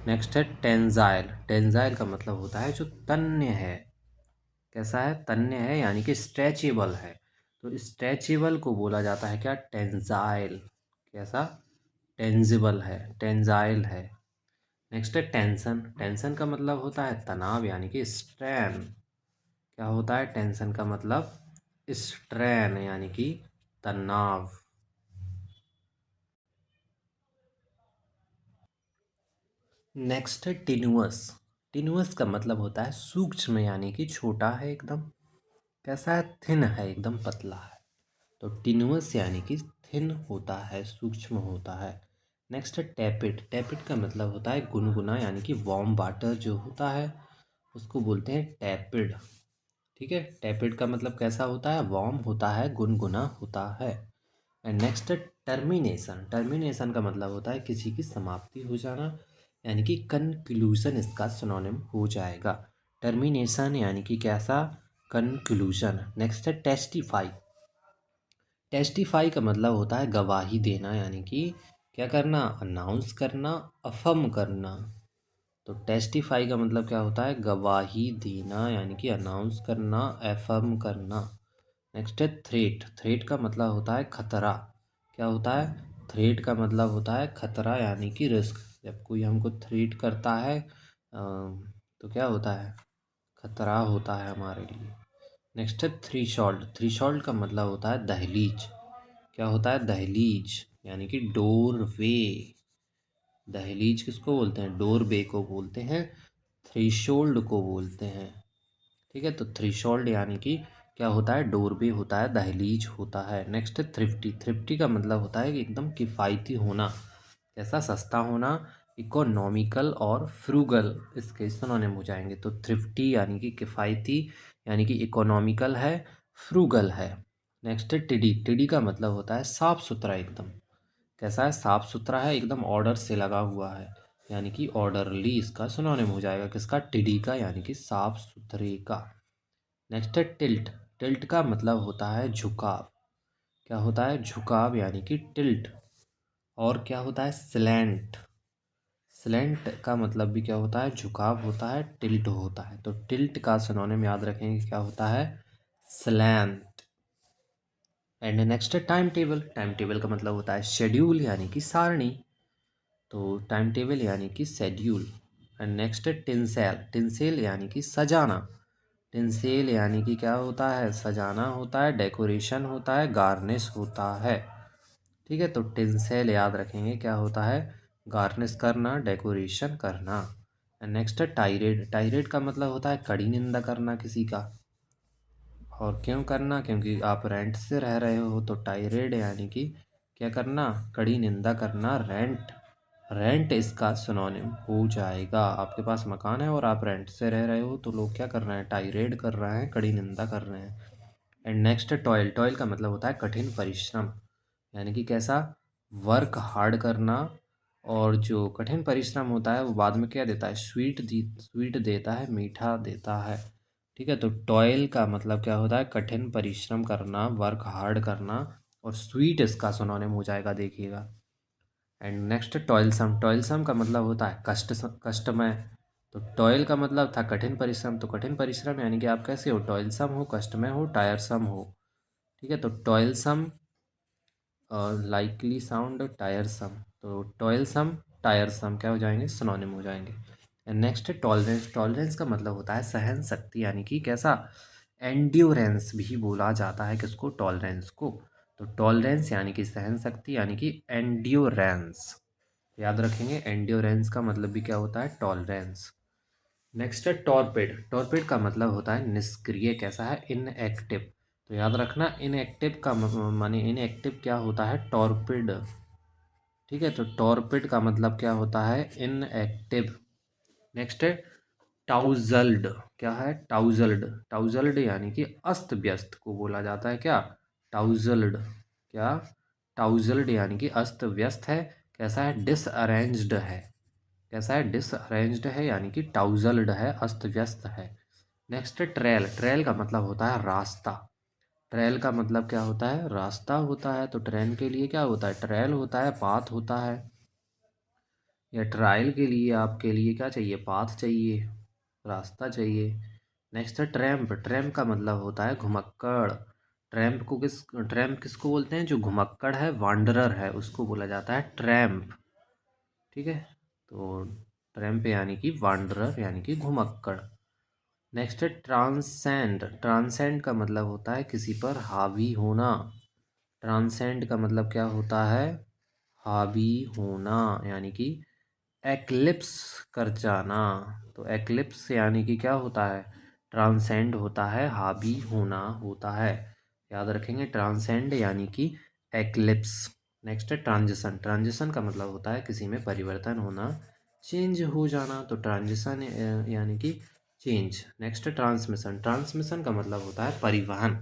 नेक्स्ट है टेंजाइल। टेंजाइल का मतलब होता है जो तन्य है, कैसा है, तन्य है, यानी कि स्ट्रेचेबल है। तो स्ट्रेचेबल को बोला जाता है क्या, टेंजाइल। कैसा, टेंजिबल है, टेंजाइल है। नेक्स्ट है टेंशन। टेंशन का मतलब होता है तनाव, यानी कि स्ट्रेन। क्या होता है टेंशन का मतलब, स्ट्रेन यानी कि तनाव। नेक्स्ट है टिनुअस। टिनुअस का मतलब होता है सूक्ष्म, यानी कि छोटा है एकदम, कैसा है, थिन है, एकदम पतला है। तो टिनुअस यानी कि थिन होता है, सूक्ष्म होता है। नेक्स्ट है टैपिड। टैपिड का मतलब होता है गुनगुना, यानी कि वार्म वाटर जो होता है उसको बोलते हैं टैपिड। ठीक है, टैपिड का मतलब कैसा होता है, वार्म होता है, गुनगुना होता है। एंड नेक्स्ट है टर्मिनेशन। टर्मिनेशन का मतलब होता है किसी की समाप्ति हो जाना, यानी कि कंक्लूजन इसका सिनोनिम हो जाएगा। टर्मिनेशन यानी कि कैसा, कंक्लूजन। नेक्स्ट है टेस्टिफाई। टेस्टिफाई का मतलब होता है गवाही देना, यानी कि क्या करना, अनाउंस करना, अफर्म करना। तो टेस्टिफाई का मतलब क्या होता है, गवाही देना, यानी कि अनाउंस करना, अफर्म करना। नेक्स्ट है थ्रेट। थ्रेट का मतलब होता है खतरा। क्या होता है, थ्रेट का मतलब होता है खतरा, यानी कि रिस्क। जब कोई हमको थ्रेट करता है तो क्या होता है, खतरा होता है हमारे लिए। नेक्स्ट है थ्रीशोल्ड। थ्रीशोल्ड का मतलब होता है दहलीज। क्या होता है, दहलीज, यानी कि डोर वे। दहलीज किसको बोलते हैं, डोर वे को बोलते हैं, थ्रीशोल्ड को बोलते हैं। ठीक है, तो थ्रीशोल्ड यानी कि क्या होता है, डोरवे होता है, दहलीज होता है। नेक्स्ट है थ्रिफ्टी। थ्रिफ्टी का मतलब होता है कि एकदम किफ़ायती होना, कैसा, सस्ता होना, इकोनॉमिकल और फ्रूगल इसके सिनोनिम हो जाएंगे। तो थ्रिफ्टी यानी कि किफ़ायती, यानी कि इकोनॉमिकल है, फ्रूगल है। नेक्स्ट है टिडी। टिडी का मतलब होता है साफ सुथरा एकदम, कैसा है, साफ सुथरा है एकदम, ऑर्डर से लगा हुआ है, यानी कि ऑर्डरली इसका सिनोनिम हो जाएगा किसका, टिडी का, यानी कि साफ सुथरे का। नेक्स्ट है टिल्ट। टिल्ट का मतलब होता है झुकाव। क्या होता है, झुकाव, यानी कि टिल्ट। और क्या होता है, स्लैंट। स्लैंट का मतलब भी क्या होता है, झुकाव होता है, टिल्ट होता है। तो टिल्ट का सिनोनिम याद रखेंगे, क्या होता है, स्लैंट। एंड नेक्स्ट है टाइम टेबल। टाइम टेबल का मतलब होता है शेड्यूल, यानी कि सारणी। तो टाइम टेबल यानी कि शेड्यूल। एंड नेक्स्ट है टिनसेल। टिनसेल यानी कि सजाना। टिनसेल यानी कि क्या होता है, सजाना होता है, डेकोरेशन होता है, गार्निश होता है। ठीक है, तो टिनसेल याद रखेंगे क्या होता है, गार्निश करना, डेकोरेशन करना। एंड नेक्स्ट है टाइरेड। टाइरेड का मतलब होता है कड़ी निंदा करना किसी का। और क्यों करना, क्योंकि आप रेंट से रह रहे हो, तो टाइरेड यानी कि क्या करना, कड़ी निंदा करना, रेंट। रेंट इसका सिनोनिम हो जाएगा। आपके पास मकान है और आप रेंट से रह रहे हो, तो लोग क्या कर रहे हैं, टाइरेड कर रहे हैं, कड़ी निंदा कर रहे हैं। And next toil. टॉयल का मतलब होता है कठिन परिश्रम, यानी कि कैसा, वर्क हार्ड करना। और जो कठिन परिश्रम होता है वो बाद में क्या देता है, स्वीट देता है, मीठा देता है। ठीक है, तो टॉयल का मतलब क्या होता है, कठिन परिश्रम करना, वर्क हार्ड करना, और स्वीट इसका सिनोनिम हो जाएगा, देखिएगा। And next टॉयलसम। टॉयलसम का मतलब होता है कष्टमय। तो टॉयल का मतलब था कठिन परिश्रम, तो कठिन परिश्रम यानी कि आप कैसे हो, टॉयलसम हो, कष्टमय हो, टायरसम हो। ठीक है, तो टॉयलसम लाइकली साउंड टायरसम, तो टॉयलसम, टायरसम क्या हो जाएंगे, सिनोनिम हो जाएंगे। एंड नेक्स्ट है टॉलरेंस। टॉलरेंस का मतलब होता है सहन शक्ति, यानी कि कैसा, एंड्योरेंस भी बोला जाता है किसको, टॉलरेंस को। तो टॉलरेंस यानी कि सहन शक्ति, यानी कि एंड्योरेंस। याद रखेंगे, एंड्योरेंस का मतलब भी क्या होता है, टॉलरेंस। नेक्स्ट है टॉर्पेड। टॉर्पेड का मतलब होता है निष्क्रिय, कैसा है, इनएक्टिव। तो याद रखना, इनएक्टिव का माने इनएक्टिव क्या होता है, टॉर्पिड। ठीक है, तो टॉर्पिड का मतलब क्या होता है, इनएक्टिव। नेक्स्ट है टाउजल्ड। क्या है, टाउजल्ड। टाउजल्ड यानी कि अस्त व्यस्त को बोला जाता है, क्या, टाउजल्ड। क्या, टाउजल्ड यानी कि अस्त व्यस्त है, कैसा है, डिसअरेंज्ड है। कैसा है, डिसअरेंज्ड है, यानी कि टाउजल्ड है, अस्त व्यस्त है। नेक्स्ट है ट्रेल। ट्रेल का मतलब होता है रास्ता। ट्रेल का मतलब क्या होता है, रास्ता होता है। तो ट्रेन के लिए क्या होता है, ट्रेल होता है, पाथ होता है। या ट्रायल के लिए आपके लिए क्या चाहिए, पाथ चाहिए, रास्ता चाहिए। नेक्स्ट है ट्रैम्प। ट्रैम्प का मतलब होता है घुमक्कड़। ट्रैम्प किसको बोलते हैं, जो घुमक्कड़ है, वांडरर है, उसको बोला जाता है ट्रैम्प। ठीक है, तो ट्रैम्प यानी कि वांडरर, यानी कि घुमक्कड़। नेक्स्ट है ट्रांसेंड। ट्रांसेंड का मतलब होता है किसी पर हावी होना। ट्रांसेंड का मतलब क्या होता है, हावी होना, यानी कि एक्लिप्स कर जाना। तो एक्लिप्स यानी कि क्या होता है, ट्रांसेंड होता है, हावी होना होता है। याद रखेंगे, ट्रांसेंड यानी कि एक्लिप्स। नेक्स्ट है ट्रांजिशन। ट्रांजिशन का मतलब होता है किसी में परिवर्तन होना, चेंज हो जाना, तो ट्रांजिशन यानी कि चेंज। नेक्स्ट है ट्रांसमिशन। ट्रांसमिशन का मतलब होता है परिवहन।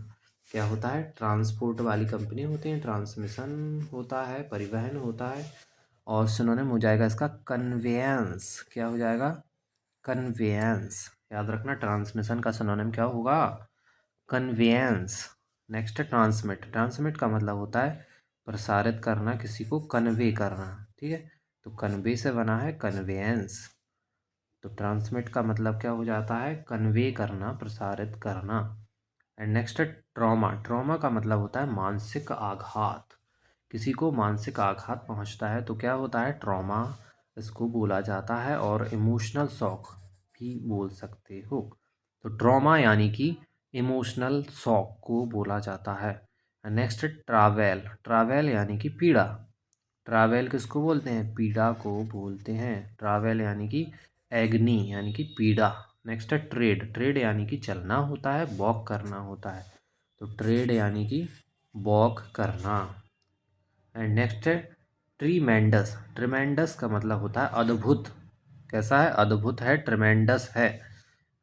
क्या होता है? ट्रांसपोर्ट वाली कंपनी होती है, ट्रांसमिशन होता है, परिवहन होता है। और सिनोनिम हो जाएगा इसका कन्वेयंस। क्या हो जाएगा? कन्वेयंस। याद रखना, ट्रांसमिशन का सिनोनिम क्या होगा? कन्वेयंस। नेक्स्ट है ट्रांसमिट। ट्रांसमिट का मतलब होता है प्रसारित करना, किसी को कन्वे करना। ठीक है, तो कन्वे से बना है कन्वेयंस। तो ट्रांसमिट का मतलब क्या हो जाता है? कन्वे करना, प्रसारित करना। एंड नेक्स्ट है ट्रॉमा। ट्रॉमा का मतलब होता है मानसिक आघात। किसी को मानसिक आघात पहुंचता है तो क्या होता है? ट्रॉमा इसको बोला जाता है। और इमोशनल शॉक भी बोल सकते हो। तो ट्रॉमा यानी कि इमोशनल शॉक को बोला जाता है। Next travel. ट्रैवल यानी कि पीड़ा। ट्रैवल किसको बोलते हैं? पीड़ा को बोलते हैं। ट्रैवल यानी कि एग्नी यानी कि पीड़ा। नेक्स्ट है ट्रेड। ट्रेड यानी कि चलना होता है, वॉक करना होता है। तो ट्रेड यानी कि वॉक करना। एंड नेक्स्ट है ट्रीमेंडस। ट्रीमेंडस का मतलब होता है अद्भुत। कैसा है? अद्भुत है, ट्रीमेंडस है,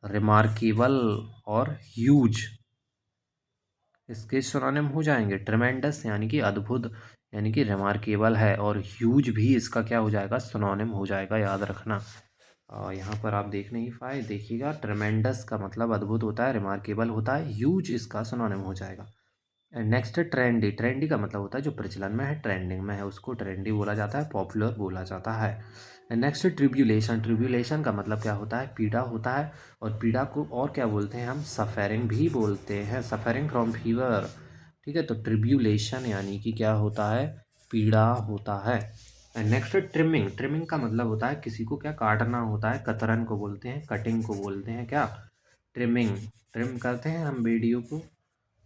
रिमार्केबल और ह्यूज इसके सिनोनिम हो जाएंगे। ट्रेमेंडस यानी कि अद्भुत यानी कि रिमार्केबल है, और ह्यूज भी इसका क्या हो जाएगा? सिनोनिम हो जाएगा, याद रखना। यहाँ पर आप देख नहीं पाए, देखिएगा। ट्रेमेंडस का मतलब अद्भुत होता है, रिमार्केबल होता है, ह्यूज इसका सिनोनिम हो जाएगा। एंड नेक्स्ट है ट्रेंडी। ट्रेंडी का मतलब होता है जो प्रचलन में है, ट्रेंडिंग में है, उसको ट्रेंडी बोला जाता है, पॉपुलर बोला जाता है। एंड नेक्स्ट है ट्रिब्यूलेशन। ट्रिब्यूलेशन का मतलब क्या होता है? पीड़ा होता है। और पीड़ा को और क्या बोलते हैं हम? सफरिंग भी बोलते हैं, सफरिंग फ्रॉम फीवर। ठीक है, तो ट्रिब्यूलेशन यानी कि क्या होता है? पीड़ा होता है। एंड नेक्स्ट है ट्रिमिंग। ट्रिमिंग का मतलब होता है किसी को क्या काटना होता है, कतरन को बोलते हैं, कटिंग को बोलते हैं क्या? ट्रिमिंग। ट्रिम करते हैं हम वीडियो को,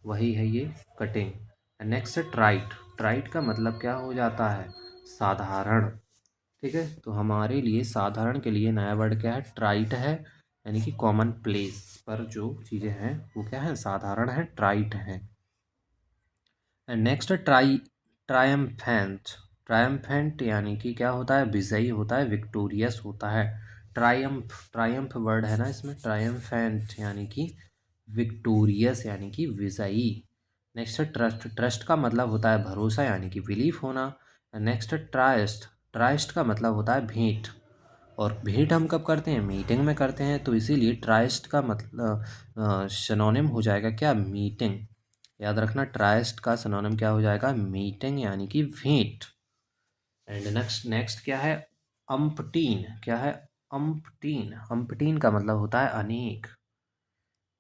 वही है ये कटिंग। नेक्स्ट है ट्राइट। ट्राइट का मतलब क्या हो जाता है? साधारण। ठीक है, तो हमारे लिए साधारण के लिए नया वर्ड क्या है? ट्राइट है, यानी कि कॉमन प्लेस पर जो चीज़ें हैं वो क्या है? साधारण है, ट्राइट है। एंड नेक्स्ट है ट्रायम्फेंट। ट्रायम्फेंट यानी कि क्या होता है? विजयी होता है, विक्टोरियस होता है। ट्रायम्फ, ट्रायम्फ वर्ड है ना इसमें। ट्रायम्फेंट यानी कि विक्टोरियस यानी कि विजयी। नेक्स्ट है ट्रस्ट। ट्रस्ट का मतलब होता है भरोसा यानी कि बिलीफ होना। नेक्स्ट है ट्राइस्ट। ट्राइस्ट का मतलब होता है भेंट। और भेंट हम कब करते हैं? मीटिंग में करते हैं, तो इसीलिए ट्राइस्ट का मतलब सिनोनिम हो जाएगा क्या? मीटिंग। याद रखना, ट्राइस्ट का सिनोनिम क्या हो जाएगा? मीटिंग यानी कि भेंट। एंड नेक्स्ट नेक्स्ट क्या है? अम्पटीन। क्या है? अम्पटीन। अम्पटीन का मतलब होता है अनेक।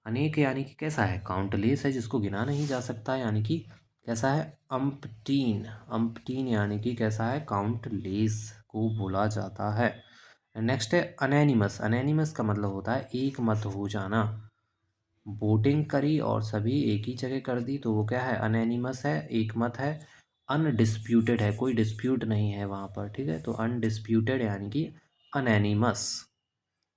अनेक यानी कि कैसा है? काउंटलेस है, जिसको गिना नहीं जा सकता, यानी कि कैसा है? अम्पटीन। अम्पटीन यानी कि कैसा है? काउंटलेस को बोला जाता है। नेक्स्ट है अनैनिमस। अनैनिमस का मतलब होता है एक मत हो जाना। वोटिंग करी और सभी एक ही जगह कर दी तो वो क्या है? अनैनिमस है, एक मत है। अनडिस्प्यूटेड है, कोई डिस्प्यूट नहीं है वहाँ पर। ठीक है, तो अनडिस्प्यूटेड यानी कि अनैनिमस।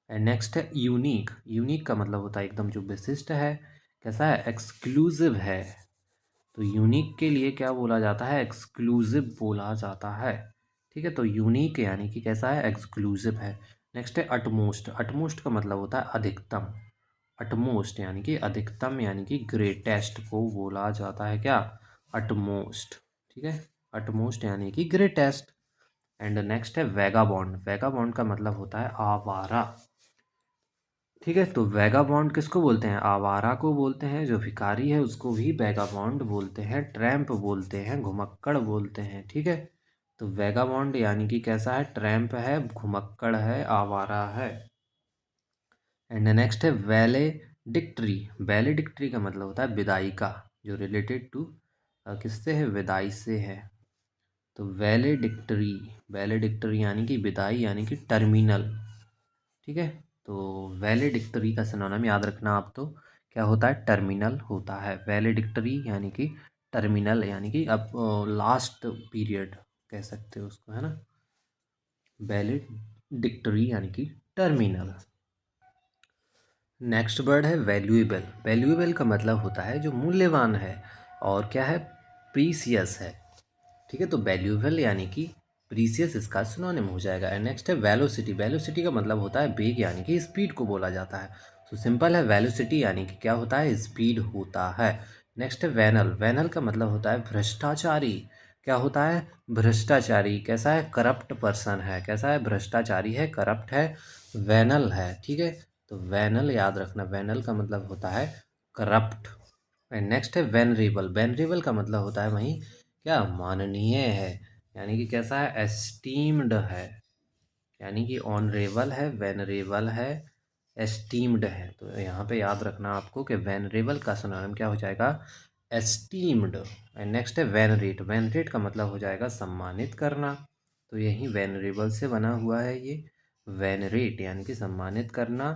एंड नेक्स्ट है यूनिक। यूनिक का मतलब होता है एकदम जो विशिष्ट है। कैसा है? एक्सक्लूसिव है। तो यूनिक के लिए क्या बोला जाता है? एक्सक्लूसिव बोला जाता है। ठीक है, तो यूनिक यानी कि कैसा है? एक्सक्लूसिव है। नेक्स्ट है अटमोस्ट। अटमोस्ट का मतलब होता है अधिकतम। अटमोस्ट यानी कि अधिकतम यानी कि ग्रेटेस्ट को बोला जाता है क्या? अटमोस्ट। ठीक है, अटमोस्ट यानी कि ग्रेटेस्ट। एंड नेक्स्ट है वैगाबॉन्ड। वैगाबॉन्ड का मतलब होता है आवारा। ठीक है, तो वैगाबॉन्ड किसको बोलते हैं? आवारा को बोलते हैं। जो भिखारी है उसको भी वैगाबॉन्ड बोलते हैं, ट्रैम्प बोलते हैं, घुमक्कड़ बोलते हैं। ठीक है, तो वैगाबॉन्ड यानी कि कैसा है? ट्रैम्प है, घुमक्कड़ है, आवारा है। एंड नेक्स्ट है वैलेडिक्टरी। वैलेडिक्टरी का मतलब होता है विदाई का, जो रिलेटेड टू किससे है? विदाई से है। तो वैलेडिक्टरी। वैलेडिक्टरी यानी कि विदाई यानी कि टर्मिनल। ठीक है, तो वैलेडिक्टरी का सिनोनिम याद रखना आप। तो क्या होता है? टर्मिनल होता है। वैलेडिक्टरी यानी कि टर्मिनल यानी कि अब लास्ट पीरियड कह सकते हो उसको, है ना। वैलेडिक्टरी यानी कि टर्मिनल। नेक्स्ट वर्ड है वैल्यूएबल। वैल्यूएबल का मतलब होता है जो मूल्यवान है, और क्या है? प्रीसियस है। ठीक है, तो वैल्यूएबल यानी कि प्रीसियस इसका सिनोनिम हो जाएगा। एंड नेक्स्ट है वेलोसिटी। वेलोसिटी का मतलब होता है वेग यानी कि स्पीड को बोला जाता है। तो सिंपल है, वेलोसिटी यानी कि क्या होता है, स्पीड होता है। नेक्स्ट है वेनल। वेनल का मतलब होता है भ्रष्टाचारी। क्या होता है, भ्रष्टाचारी। कैसा है, करप्ट पर्सन है। कैसा है, भ्रष्टाचारी है, करप्ट है, वेनल है। ठीक है, तो वेनल याद रखना, वेनल का मतलब होता है करप्ट। एंड नेक्स्ट है वेनरेबल। वेनरेबल का मतलब होता है वहीं क्या, माननीय है, यानी कि कैसा है, एस्टीम्ड है, यानी कि ऑनरेबल है, वेनरेबल है, एस्टीम्ड है। तो यहाँ पे याद रखना आपको कि वेनरेबल का सिनोनिम क्या हो जाएगा, एस्टीम्ड। एंड नेक्स्ट है वेनरेट। वेनरेट का मतलब हो जाएगा सम्मानित करना। तो यही वेनरेबल से बना हुआ है ये, वेनरेट यानी कि सम्मानित करना,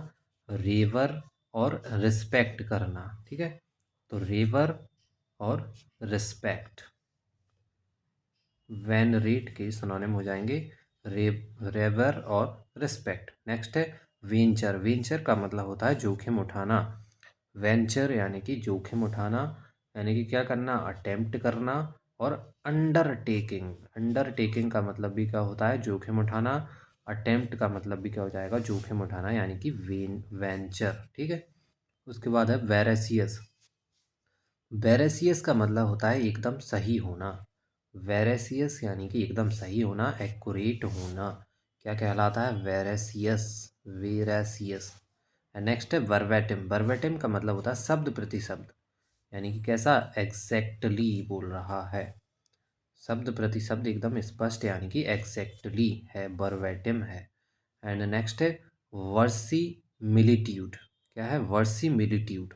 रेवर और रिस्पेक्ट करना। ठीक है, तो रेवर और रिस्पेक्ट वेनरेट के सिनोनिम हो जाएंगे, रे रेवर और रिस्पेक्ट। नेक्स्ट है वेंचर। वेंचर का मतलब होता है जोखिम उठाना। वेंचर यानी कि जोखिम उठाना, यानी कि क्या करना, अटेम्प्ट करना। और अंडरटेकिंग। अंडरटेकिंग का मतलब भी क्या होता है, जोखिम उठाना। अटेम्प्ट का मतलब भी क्या हो जाएगा, जोखिम उठाना, यानी कि वेंचर। ठीक है, उसके बाद है वेरेसियस। वेरेसियस का मतलब होता है एकदम सही होना। वेरेसियस यानी कि एकदम सही होना, एक्यूरेट होना। क्या कहलाता है, वेरेसियस। वेरेसियस। नेक्स्ट है वर्बेटिम। वर्बेटिम का मतलब होता है शब्द प्रति शब्द, यानी कि कैसा, एग्जैक्टली बोल रहा है, शब्द प्रति शब्द एकदम स्पष्ट, यानी कि एग्जैक्टली है, वर्बेटिम है। एंड नेक्स्ट है वर्सी मिलिट्यूड। क्या है, वर्सी मिलिट्यूड।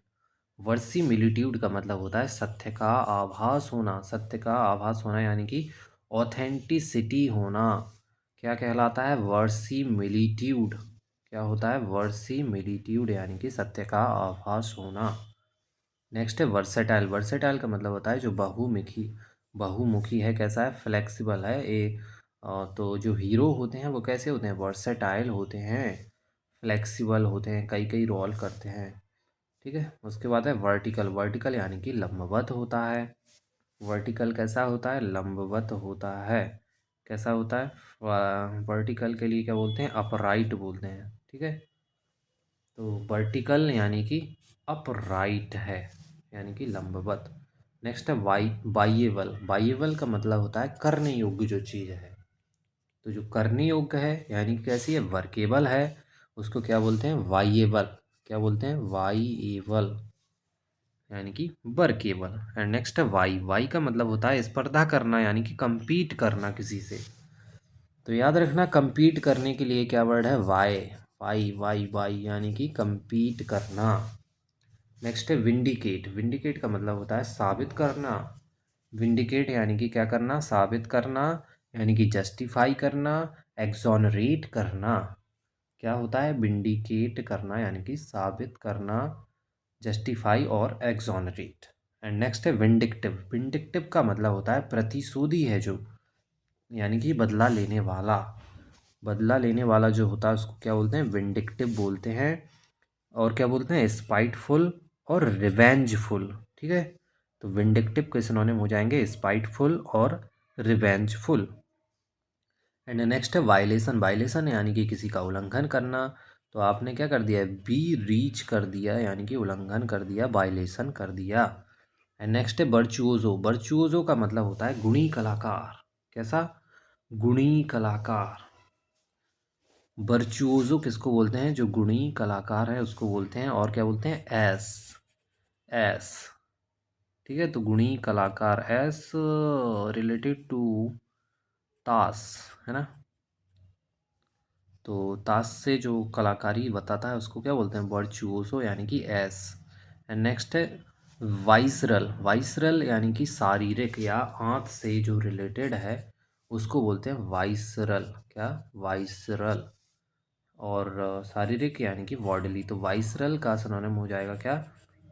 वर्सीमिलिट्यूड का मतलब होता है सत्य का आभास होना। सत्य का आभास होना यानी कि ऑथेंटिसिटी होना। क्या कहलाता है, वर्सीमिलिट्यूड। क्या होता है, वर्सीमिलिट्यूड यानी कि सत्य का आभास होना। नेक्स्ट है वर्सेटाइल। वर्सेटाइल का मतलब होता है जो बहुमुखी, बहुमुखी है, कैसा है, फ्लेक्सिबल है। तो जो हीरो होते हैं वो कैसे होते हैं, वर्सेटाइल होते हैं, फ्लेक्सिबल होते हैं, कई कई रोल करते हैं। ठीक है, उसके बाद है वर्टिकल। वर्टिकल यानी कि लंबवत होता है। वर्टिकल कैसा होता है, लंबवत होता है। कैसा होता है, वर्टिकल के लिए क्या बोलते हैं, अपराइट बोलते हैं। ठीक है, तो वर्टिकल यानी कि अपराइट है, यानी कि लंबवत। नेक्स्ट है बाइएबल। बाइएबल का मतलब होता है करने योग्य जो चीज़ है। तो जो करने योग्य है यानी कि कैसी है, वर्केबल है, उसको क्या बोलते हैं, वाइएबल। क्या बोलते हैं, वाइएबल, यानी कि वर्केबल। एंड नेक्स्ट है वाई। वाई का मतलब होता है स्पर्धा करना, यानी कि compete करना किसी से। तो याद रखना, compete करने के लिए क्या वर्ड है, वाई। वाई वाई वाई यानी कि compete करना। नेक्स्ट है विंडिकेट। विंडिकेट का मतलब होता है साबित करना। विंडिकेट यानी कि क्या करना, साबित करना, यानी कि जस्टिफाई करना, एक्सोनरेट करना। क्या होता है, विंडिकेट करना यानी कि साबित करना, जस्टिफाई और एक्सोनरेट। एंड नेक्स्ट है विंडिक्टिव। विंडिक्टिव का मतलब होता है प्रतिशोधी है जो, यानी कि बदला लेने वाला। बदला लेने वाला जो होता है उसको क्या बोलते हैं, विंडिक्टिव बोलते हैं। और क्या बोलते हैं, स्पाइटफुल और रिवेंजफुल। ठीक है, तो विंडिक्टिव के सिनोनिम हो जाएंगे स्पाइटफुल और रिवेंजफुल। एंड नेक्स्ट है वायलेशन। वायलेशन यानी कि किसी का उल्लंघन करना। तो आपने क्या कर दिया, बी रीच कर दिया, यानी कि उल्लंघन कर दिया, वायलेशन कर दिया। एंड नेक्स्ट है बर्चुओजो। बर्चुओजो का मतलब होता है गुणी कलाकार। कैसा, गुणी कलाकार। बर्चुओजो किसको बोलते हैं, जो गुणी कलाकार है उसको बोलते हैं। और क्या बोलते हैं, एस। एस। ठीक है, तो गुणी कलाकार, एस रिलेटेड टू ताश, है ना। तो ताश से जो कलाकारी बताता है उसको क्या बोलते हैं, वर्चुओसो, यानी कि एस। एंड नेक्स्ट है वाइसरल। वाइसरल यानी कि शारीरिक या आंत से जो रिलेटेड है उसको बोलते हैं वाइसरल। क्या, वाइसरल। और शारीरिक यानी कि बॉडीली। तो वाइसरल का सिनोनिम हो जाएगा क्या,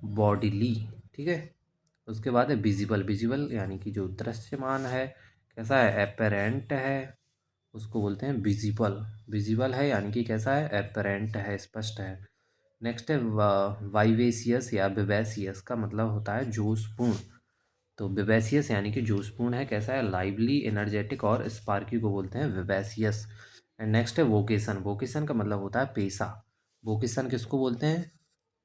बॉडीली। ठीक है, उसके बाद है विजिबल। विजिबल यानी कि जो दृश्यमान है, कैसा है, एपेरेंट है, उसको बोलते हैं विजिबल। विजिबल है यानी कि कैसा है, एपरेंट है, स्पष्ट है। नेक्स्ट है वाइवेसियस या विवेसियस का मतलब होता है जोशपूर्ण। तो विवेसियस यानी कि जोशपूर्ण है, कैसा है, लाइवली, एनर्जेटिक और स्पार्की को बोलते हैं विवेसियस। एंड नेक्स्ट है वोकेशन। वोकेशन का मतलब होता है पेशा। वोकेशन किसको बोलते हैं,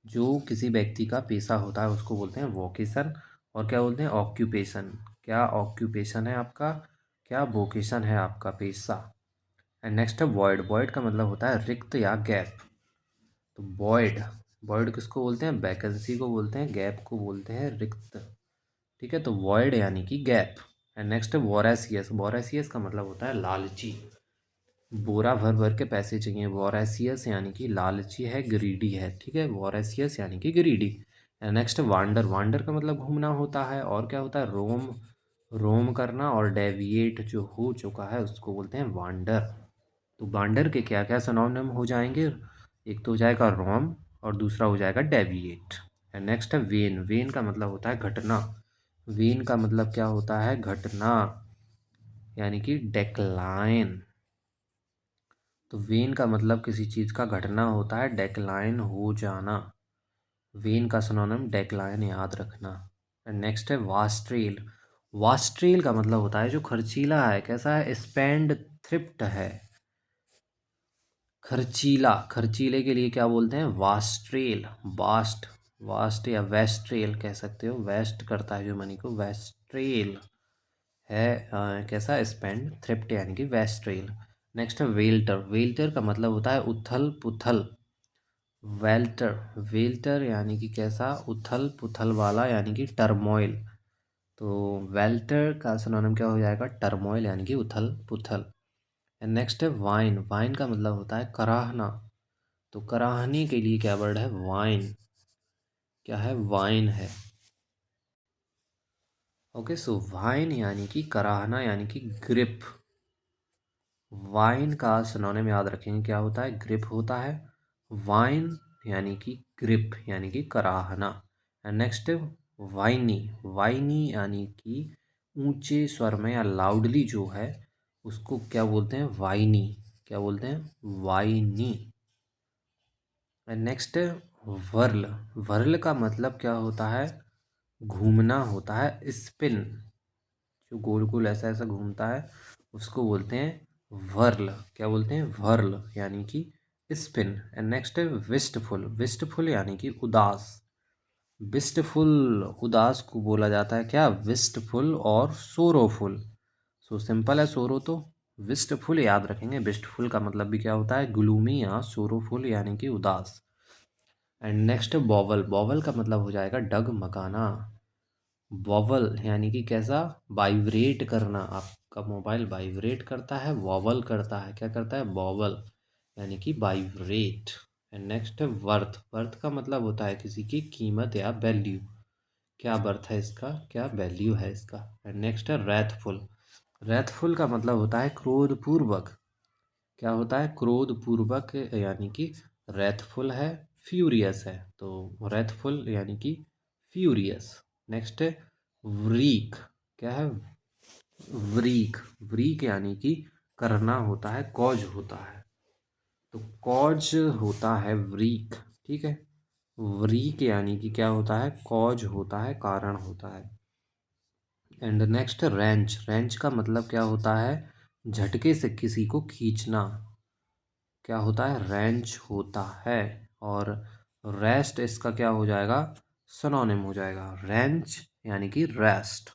जो किसी व्यक्ति का पेशा होता है उसको बोलते हैं वोकेशन। और क्या बोलते हैं, ऑक्यूपेशन। क्या ऑक्यूपेशन है आपका, क्या वोकेशन है आपका पेशा। एंड नेक्स्ट है वॉइड। वॉइड का मतलब होता है रिक्त या गैप। तो वॉइड, वॉइड किसको बोलते हैं, वैकेंसी को बोलते हैं, गैप को बोलते हैं रिक्त। ठीक है, तो वॉइड यानी कि गैप। एंड नेक्स्ट है वोरेसियस। वोरेसियस का मतलब होता है लालची। बोरा भर भर के पैसे चाहिए। वोरेसियस यानी कि लालची है, ग्रीडी है। ठीक है, वोरेसियस यानी कि ग्रीडी। Next wander. वांडर का मतलब घूमना होता है। और क्या होता है, रोम, रोम करना। और डेविएट जो हो चुका है उसको बोलते हैं वांडर। तो वांडर के क्या क्या सिनोनिम हो जाएंगे, एक तो हो जाएगा रोम और दूसरा हो जाएगा डेविएट। एंड नेक्स्ट है वेन। वेन का मतलब होता है घटना। वेन का मतलब क्या होता है, घटना, यानी कि डेक्लाइन। तो वेन का मतलब किसी चीज़ का घटना होता है, डेक्लाइन हो जाना। वेन का सिनोनिम डेक्लाइन, याद रखना। एंड नेक्स्ट है वास्ट्रेल। वास्ट्रेल का मतलब होता है जो खर्चीला है, कैसा है, स्पेंड थ्रिफ्ट है, खर्चीला। खर्चीले के लिए क्या बोलते हैं, वास्ट्रेल। वास्ट, वास्ट या वेस्ट्रेल कह सकते हो, वेस्ट करता है जो मनी को, वेस्ट्रेल है। कैसा, स्पेंड थ्रिफ्ट यानी कि वेस्ट्रेल। नेक्स्ट है वेल्टर। वेल्टर का मतलब होता है उथल पुथल। वेल्टर, वेल्टर यानी कि कैसा, उथल पुथल वाला, यानी कि टर्मोइल। तो वेल्टर का सिनोनिम क्या हो जाएगा, टर्मोइल यानी कि उथल पुथल। एंड नेक्स्ट है वाइन। वाइन का मतलब होता है कराहना। तो कराहने के लिए क्या वर्ड है, वाइन। क्या है, वाइन है। ओके, सो वाइन यानी कि कराहना यानी कि ग्रिप। वाइन का सिनोनिम याद रखेंगे, क्या होता है, ग्रिप होता है। वाइन यानी कि ग्रिप यानी कि कराहना। And next वाइनी। वाइनी यानी कि ऊंचे स्वर में या लाउडली जो है उसको क्या बोलते हैं, वाइनी। क्या बोलते हैं, whiny. And next whirl. Whirl का मतलब क्या होता है, घूमना होता है, स्पिन। जो गोल गोल ऐसा ऐसा घूमता है उसको बोलते हैं वर्ल। क्या बोलते हैं, वर्ल यानी कि स्पिन। एंड नेक्स्ट है विस्टफुल। विस्टफुल यानी कि उदास। विस्टफुल, उदास को बोला जाता है क्या, विस्टफुल और सोरोफुल। सो सिंपल है, सोरो तो विस्टफुल याद रखेंगे। विस्टफुल का मतलब भी क्या होता है, ग्लूमी या सोरोफुल यानी कि उदास। And next bowel. बॉवल का मतलब हो जाएगा डगमगाना। वॉवल यानी कि कैसा, वाइब्रेट करना। आपका मोबाइल वाइब्रेट करता है, वॉवल करता है, क्या करता है, वॉवल यानी कि वाइब्रेट। एंड नेक्स्ट है वर्थ। वर्थ का मतलब होता है किसी की कीमत या वैल्यू। क्या वर्थ है इसका, क्या वैल्यू है इसका। एंड नेक्स्ट है रैथफुल। रैथफुल का मतलब होता है क्रोधपूर्वक। क्या होता है, क्रोधपूर्वक, यानी कि रैथफुल है, फ्यूरियस है। तो रैथफुल यानी कि फ्यूरियस। नेक्स्ट है व्रीक। क्या है, व्रीक। व्रीक यानी कि करना होता है, कॉज होता है। तो कॉज होता है व्रीक। ठीक है, व्रीक यानी कि क्या होता है, कॉज होता है, कारण होता है। And next wrench. रेंच का मतलब क्या होता है, झटके से किसी को खींचना। क्या होता है, रेंच होता है। और रेस्ट इसका क्या हो जाएगा, सिनोनिम हो जाएगा, रेंच यानी कि रेस्ट।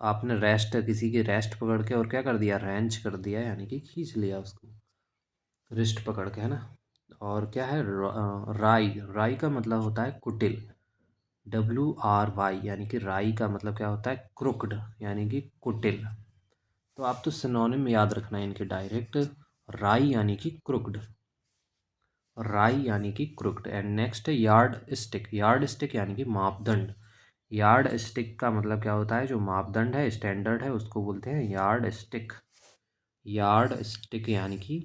आपने रेस्ट, किसी की रेस्ट पकड़ के और क्या कर दिया, रेंच कर दिया, यानी कि खींच लिया उसको, रिस्ट पकड़ के, है ना। और क्या है, राई। राई का मतलब होता है कुटिल। WRY यानी कि राई का मतलब क्या होता है, क्रुक्ड यानी कि कुटिल। तो आप तो सिनोनिम याद रखना है इनके डायरेक्ट। राई यानी कि क्रुक्ड, राई यानी कि crooked. And next yard stick. Yard stick यानी कि मापदंड। यार्ड स्टिक का मतलब क्या होता है, जो मापदंड है, स्टैंडर्ड है, उसको बोलते हैं यार्ड स्टिक। यार्ड स्टिक यानी कि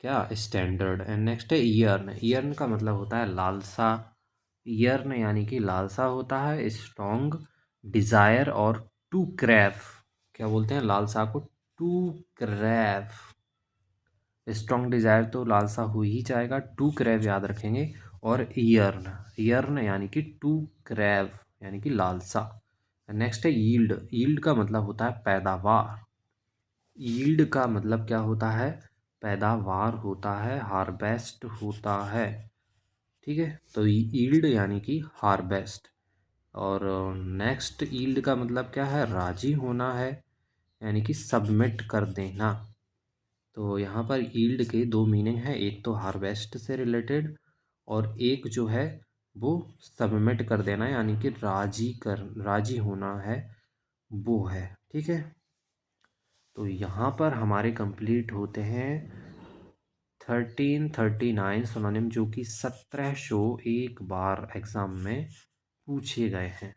क्या, स्टैंडर्ड। एंड नेक्स्ट है ईयर्न। ईयर्न का मतलब होता है लालसा। ईयर्न यानी कि लालसा होता है, स्ट्रॉन्ग, डिजायर और टू क्रैव। क्या बोलते हैं लालसा को, टू क्रैव। स्ट्रॉन्ग डिजायर तो लालसा हो ही जाएगा, टू क्रैव याद रखेंगे। और ईयर्न, ईयर्न यानी कि टू क्रैव यानी कि लालसा। नेक्स्ट है यील्ड। यील्ड का मतलब होता है पैदावार। यील्ड का मतलब क्या होता है? पैदावार होता है, हार्वेस्ट होता है। ठीक है, तो यील्ड यानी कि हार्वेस्ट। और नेक्स्ट यील्ड का मतलब क्या है? राजी होना है, यानी कि सबमिट कर देना। तो यहाँ पर यील्ड के दो मीनिंग हैं, एक तो हार्वेस्ट से रिलेटेड और एक जो है वो सबमिट कर देना, यानी कि राजी होना है, वो है। ठीक है, तो यहाँ पर हमारे कंप्लीट होते हैं 1339 सिनोनिम, जो कि 1700 एक बार एग्ज़ाम में पूछे गए हैं।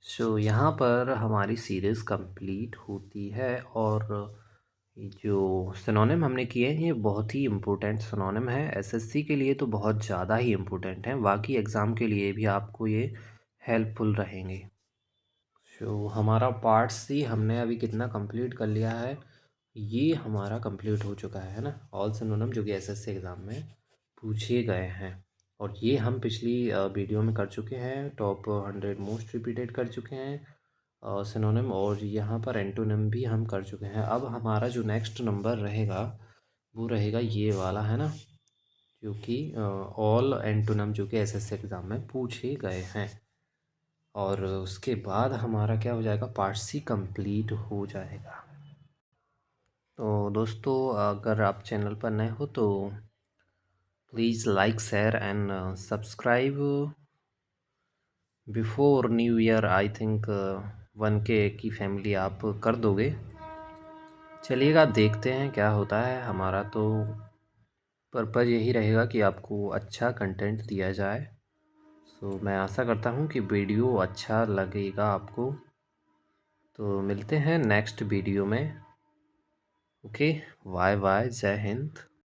सो यहाँ पर हमारी सीरीज़ कंप्लीट होती है। और ये जो सिनोनिम हमने किए हैं ये बहुत ही इम्पोर्टेंट सिनोनिम है, एसएससी के लिए तो बहुत ज़्यादा ही इम्पोर्टेंट है, बाकी एग्ज़ाम के लिए भी आपको ये हेल्पफुल रहेंगे। सो हमारा पार्ट सी हमने अभी कितना कंप्लीट कर लिया है? ये हमारा कंप्लीट हो चुका है ना, ऑल सिनोनिम जो कि एसएससी एग्ज़ाम में पूछे गए हैं। और ये हम पिछली वीडियो में कर चुके हैं, टॉप 100 मोस्ट रिपीटेड कर चुके हैं सिनोनिम, और यहाँ पर एंटोनिम भी हम कर चुके हैं। अब हमारा जो नेक्स्ट नंबर रहेगा वो रहेगा ये वाला, है ना, जो कि ऑल एंटोनिम जो कि एसएससी एग्ज़ाम में पूछे गए हैं। और उसके बाद हमारा क्या हो जाएगा? पार्ट सी कंप्लीट हो जाएगा। तो दोस्तों, अगर आप चैनल पर नए हो तो please like, share and subscribe before new year. I think 1K की फैमिली आप कर दोगे। चलिएगा, देखते हैं क्या होता है। हमारा तो पर्पज़ यही रहेगा कि आपको अच्छा कंटेंट दिया जाए। सो मैं आशा करता हूँ कि वीडियो अच्छा लगेगा आपको। तो मिलते हैं नेक्स्ट वीडियो में। ओके, बाय बाय, जय हिंद।